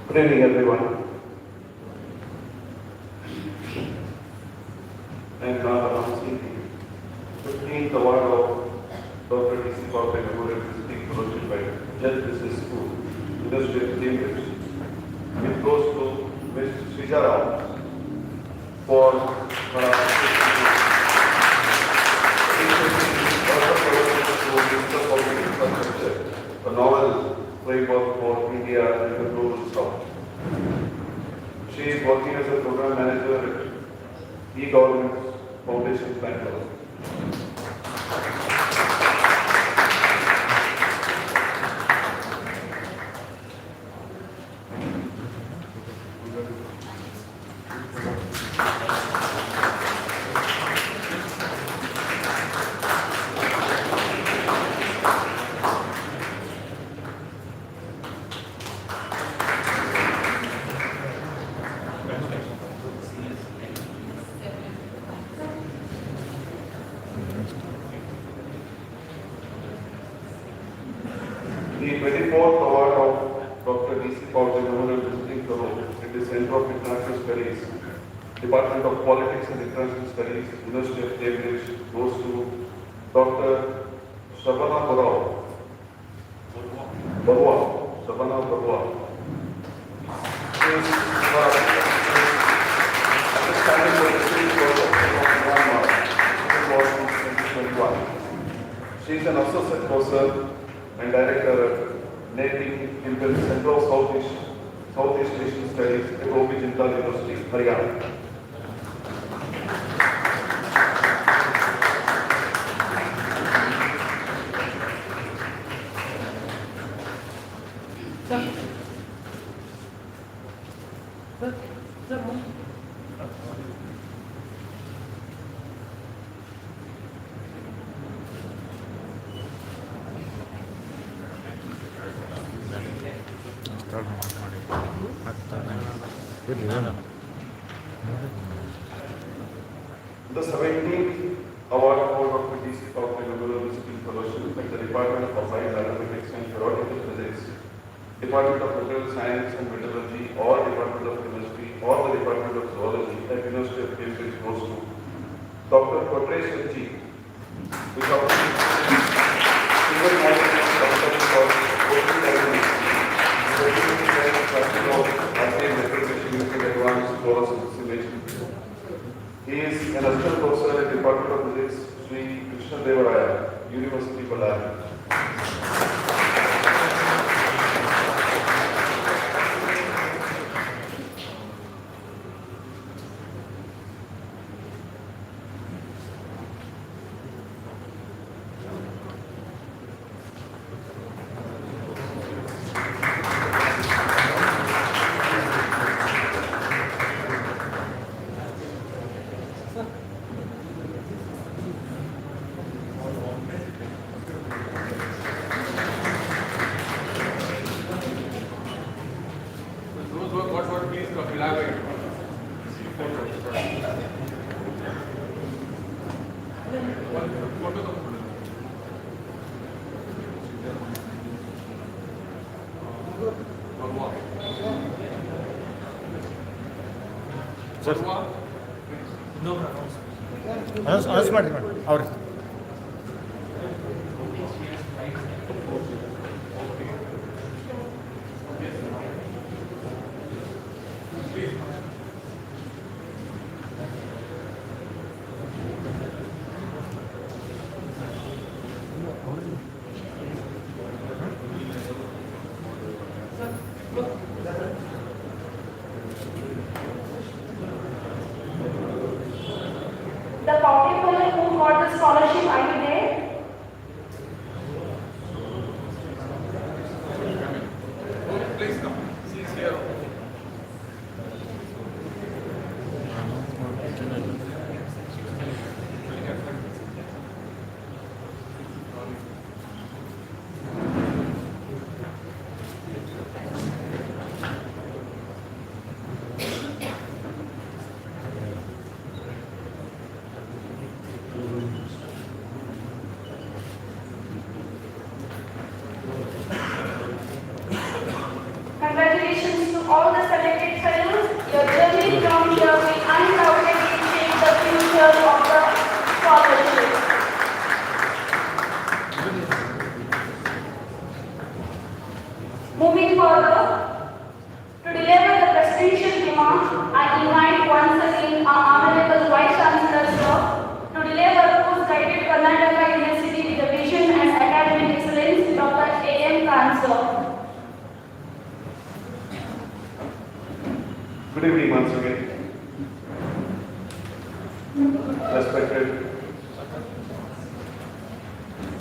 I: Good evening, everyone. I am now announcing the 15th award of Dr. D.C. Pavate Memorial Visiting Fellowship by Judge Business School, University of Cambridge. It goes to Ms. Srija Rao for a novel framework for India and the global south. She is working as a program manager at e-Government Foundation, Bangalore. The 24th award of Dr. D.C. Pavate Memorial Visiting Fellow at the Center of International Studies, Department of Politics and International Studies, University of Cambridge, goes to Dr. Shabana Barua. Shabana Barua. She is standing for the State Court of Myanmar, 2021. She is an associate professor and director at Navy in Central Southeast Asian Studies at OB Jindal University, Haryana. The 17th award for Dr. D.C. Pavate Memorial Visiting Fellowship at the Department of Applied Mathematics and Theoretical Physics, Department of Material Science and Metallurgy, or Department of Chemistry, or the Department of Zoology at University of Cambridge goes to Dr. Pavate, which obtained silver medal for ocean diving, certificate of assay method using advanced fluorescence simulation. He is an assistant professor at Department of Physics, Sri Krishna Devaraya, University Ballari.
E: Those who have got please elaborate.
B: Sir announce ಮಾಡಿರಿ madam ಅವ್ರಿಗೆ
A: The particular who got the scholarship, are you there?
E: Please come. See here.
A: Congratulations to all the selected fellows. Your journey from here will undoubtedly shape the future of the scholarship. Moving further, to deliver the presidential remarks, I invite once again our Honorable Vice Chancellor, Sir, to deliver who's guided Karnataka University with a vision and academic excellence, Dr. A.M. Khan, Sir.
I: Good evening once again. Respected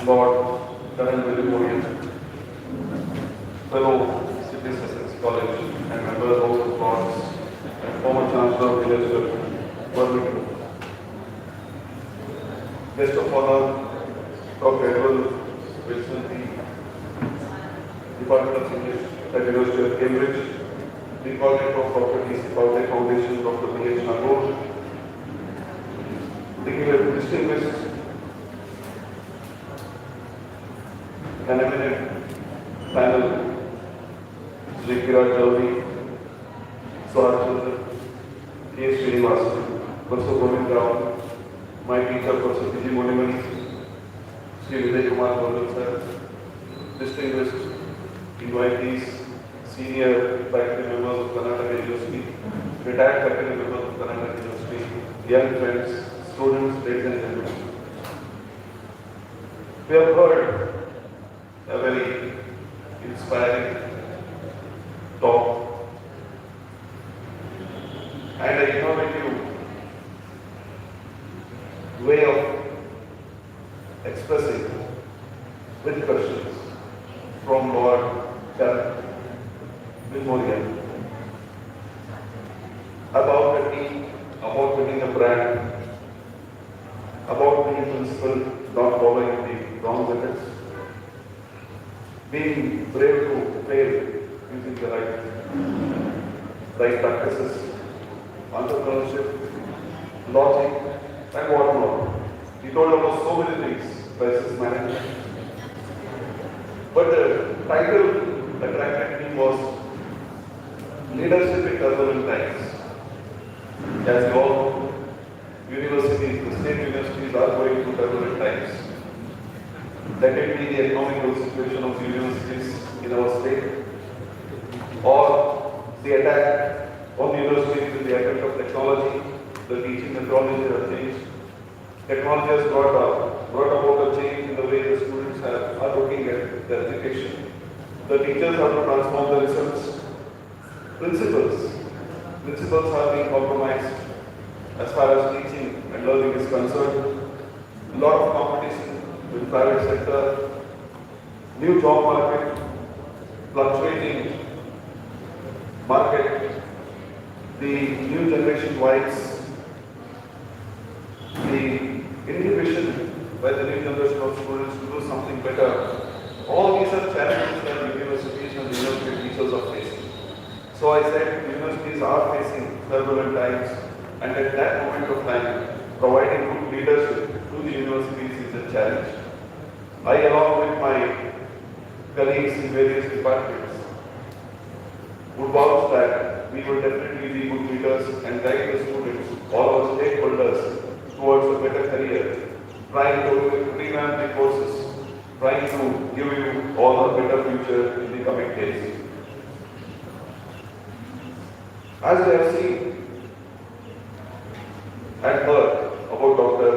I: Lord Karan, fellow citizens College and members of the Lords and former Chancellor of the University of Birmingham. Guest of honor, Dr. Edward Wilson, Department of English at University of Cambridge, the project of Dr. D.C. Pavate Foundation, Dr. B.H. Nagor, distinguished an eminent panel, Sri Kirat Jauri, Swaraj Chandra, K. Srinivasan, Professor Govind Rao, my teacher, Professor P.G. Monimani, Sri Vijay Kumar Gondal sir, distinguished invitees, senior faculty members of Karnataka University, retired faculty members of Karnataka University, young friends, students, ladies and gentlemen. We have heard a very inspiring talk and an innovative way of expressing with questions from Lord Karan about a team, about building a brand, about being principled, not following the wrong methods, being brave to fail using the right practices, entrepreneurship, logic, and whatnot. He told about so many things, crisis management. But the title that attracted me was Leadership in Turbulent Times. As you all know, universities, the state universities are going through turbulent times. Let it be the economical situation of the universities in our state, or the attack on the universities with the advent of technology. The teaching methodology has changed. Technology has brought about a change in the way the students are looking at their education. The teachers have to transform the results. Principles are being compromised as far as teaching and learning is concerned. A lot of competition with private sector, new job market, fluctuating market, the new generation wives, the inhibition by the new generation of students to do something better. All these are challenges that universities and university teachers are facing. So I said universities are facing turbulent times, and at that moment of time, providing good leadership to the universities is a challenge. I, along with my colleagues in various departments, would vouch that we will definitely be good leaders and guide the students, all our stakeholders, towards a better career, trying to revamp the courses, trying to give you all a better future in the coming days. As we have seen and heard about Dr.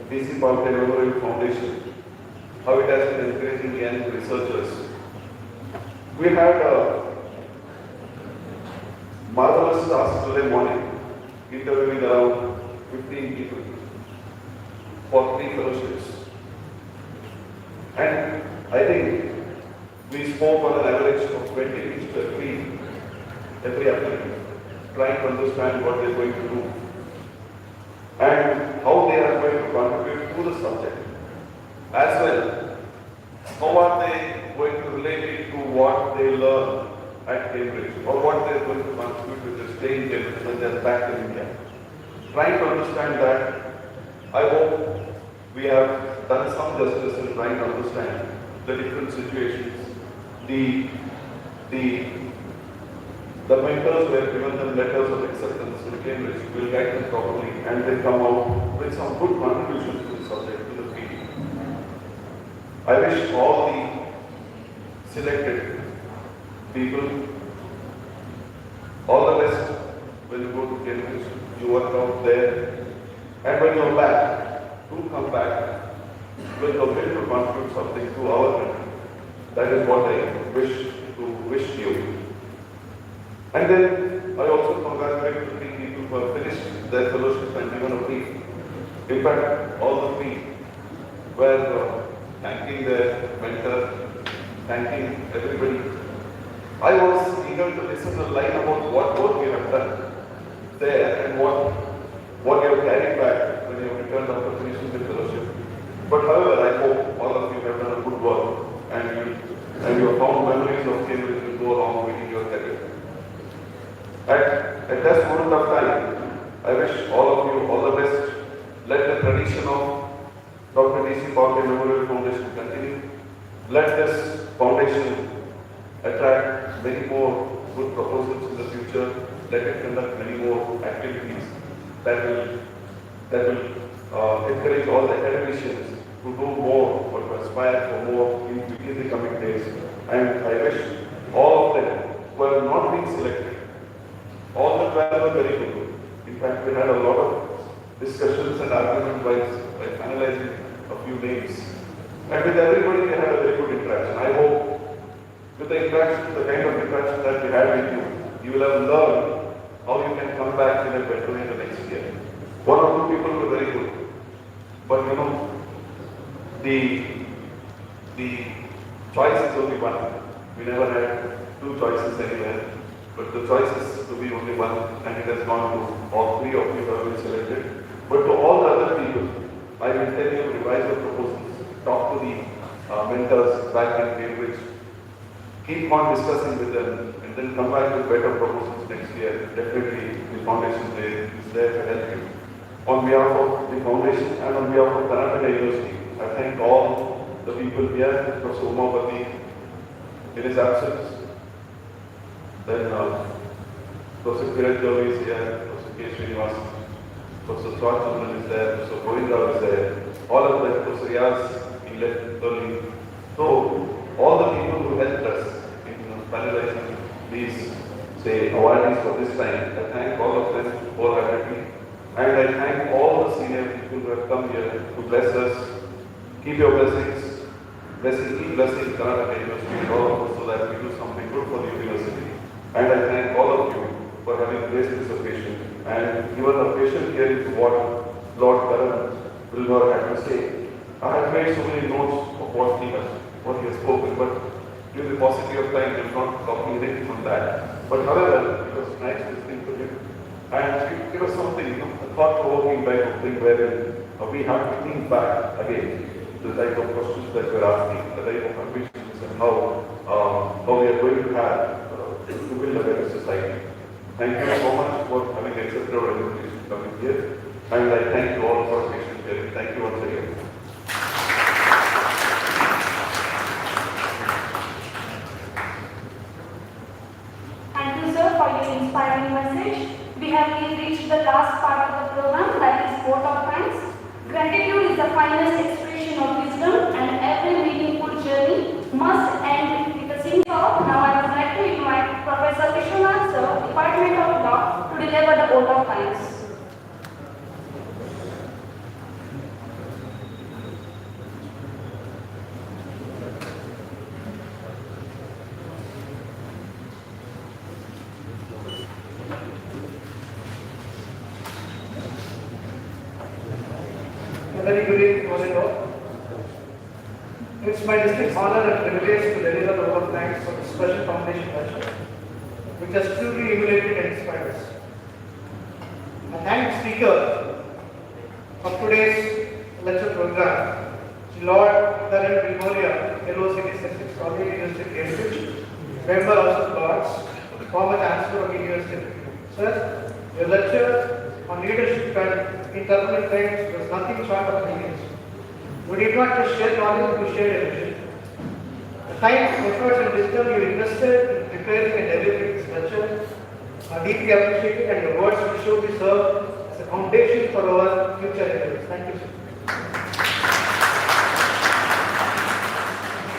I: D.C. Pavate Memorial Foundation, how it has been encouraging young researchers. We had a marvelous task today morning, interviewing around 15 people for 3 fellowships. And I think we spoke on an average of 20 minutes every afternoon, trying to understand what they are going to do and how they are going to contribute to the subject. As well, how are they going to relate it to what they learn at Cambridge, or what they are going to contribute with their stay in Cambridge when they are back in India. Trying to understand that, I hope we have done some justice in trying to understand the different situations. The mentors were given them letters of acceptance in Cambridge, will guide them properly, and they come out with some good contributions to the subject, to the field. I wish all the selected people all the best when you go to Cambridge. You work out there, and when you're back, do come back with a will to contribute something to our country. That is what I wish you. And then I also congratulate the 3 people who have finished their fellowship and given a brief. In fact, all the 3 were thanking their mentor, thanking everybody. I was eager to listen to the line about what work you have done there and what you have carried back when you have returned after finishing the fellowship. But however, I hope all of you have done a good work and your fond memories of Cambridge will go along with your career. At this moment of time, I wish all of you all the best. Let the tradition of Dr. D.C. Pavate Memorial Foundation continue. Let this foundation attract many more good proposals in the future. Let it conduct many more activities that will encourage all the academicians to do more or to aspire for more in the coming days. And I wish all of them who have not been selected, all the 12 are very good. In fact, we had a lot of discussions and arguments by finalizing a few names. And with everybody, we had a very good interaction. I hope with the interaction, the kind of interaction that we had with you, you will have learned how you can come back in a better way the next year. 1 or 2 people were very good. But you know, the choice is only one. We never had 2 choices anywhere. But the choice is to be only one, and it has gone to all 3 of you who have been selected. But to all the other people, I will tell you, revise your proposals, talk to the mentors back in Cambridge, keep on discussing with them and then come back with better proposals next year. Definitely the foundation is there to help you. On behalf of the foundation and on behalf of Karnatak University, I thank all the people here, Professor Umapati in his absence, then Professor Kiran Jovi is here, Professor K. Srinivas, Professor Swat is there, Professor Govinda is there, all of them, Professor Yaz, he left early. So, all the people who helped us in finalizing these, say, awardees for this time, I thank all of them wholeheartedly. And I thank all the senior people who have come here to bless us. Keep your blessings. Keep blessing Karnatak University and all of us so that we do something good for the university. And I thank all of you for having graced this occasion and given a patient hearing to what Lord Karan will have to say. I have made so many notes of what he has spoken, but due to the paucity of time, I am not talking anything from that. But however, it was nice listening to him. And it was something, a thought-provoking type of thing wherein we have to think back again to the type of questions that we're asking, the type of ambitions and how we are going to have to build a better society. Thank you so much for having accepted our invitation to come in here. And I thank you all for patient hearing. Thank you once again.
A: Thank you, sir, for your inspiring message. We have reached the last part of the program, that is vote of thanks. Gratitude is the finest expression of wisdom, and every meaningful journey must end with a sing song. Now I would like to invite Professor Vishwanath, sir, Department of Law, to deliver the vote of thanks.
J: Very good evening, one and all. It's my distinct honor and privilege to deliver the vote of thanks for the special foundation lecture, which has truly emulated and inspired us. I thank the speaker of today's lecture program, Lord Karan Memoria, LOCD Sussex College, University of Cambridge, Member House of Lords, former Chancellor of the University. Sir, your lecture on leadership and in turbulent times was nothing short of brilliant. We did not just share knowledge, we shared a vision. The time, efforts and wisdom you invested in preparing and delivering this lecture are deeply appreciated, and your words will surely serve as a foundation for our future endeavors. Thank you, sir.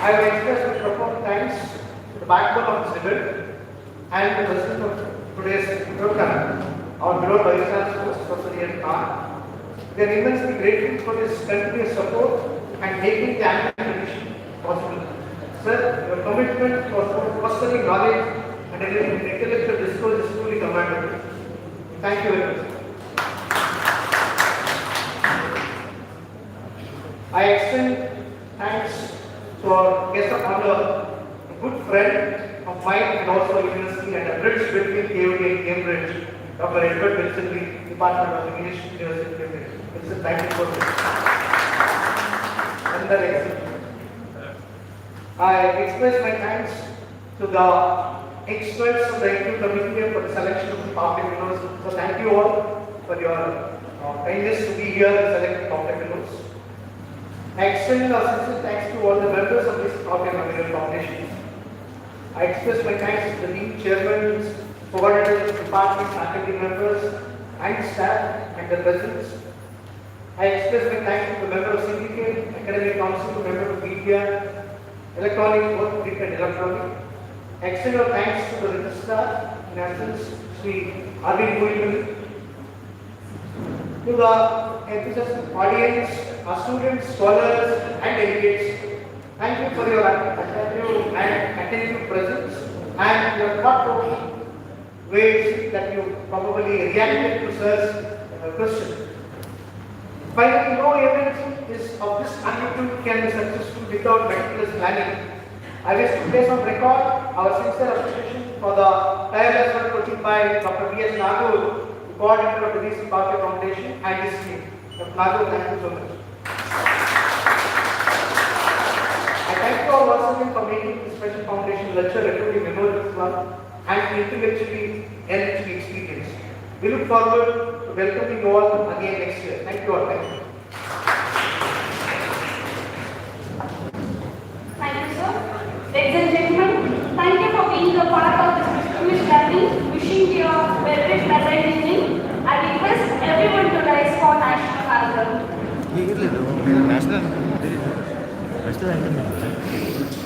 J: I will express my profound thanks to the backbone of this event and the president of today's program, our beloved Vice Chancellor, Professor Ian Khan. We are immensely grateful for his continuous support and making the annual edition possible. Sir, your commitment for fostering knowledge and intellectual discourse is truly commendable. Thank you very much. I extend thanks to our guest of honor, a good friend of mine and also university, and a bridge between KOD and Cambridge, Dr. Edward Wilson, Department of English, University of Cambridge. Wilson, thank you for this. Another exception. I express my thanks to the experts of the Interview Committee for the selection of the public fellows. So thank you all for your kindness to be here and select public fellows. I extend our sincere thanks to all the members of this Public Memorial Foundation. I express my thanks to the Dean Chairman, coordinators, departments, faculty members, and staff and their presence. I express my thanks to the member of syndicate, academic council, to member of media, electronic, both print and electronic. I extend our thanks to the registrar, in absence, Sri Arvind Purimali. To the enthusiastic audience, our students, scholars, and delegates, thank you for your attentive and attentive presence and your thoughtful ways that you probably reacted to Sir's question. Finally, no event is of this magnitude can be successful without meticulous planning. I wish to place on record our sincere appreciation for the tireless work put in by Dr. V.S. Nagul, the coordinator of the DC Pavate Foundation, and his team. Dr. Nagul, thank you so much. I thank you all once again for making this special foundation nurture equity memorial club and intellectually enriching experience. We look forward to welcoming you all again next year. Thank you all. Thank you.
A: Thank you, sir. Ladies and gentlemen, thank you for being a part of this distinguished gathering. Wishing you a very pleasant evening. I request everyone to rise for national anthem.
B: National national అంటే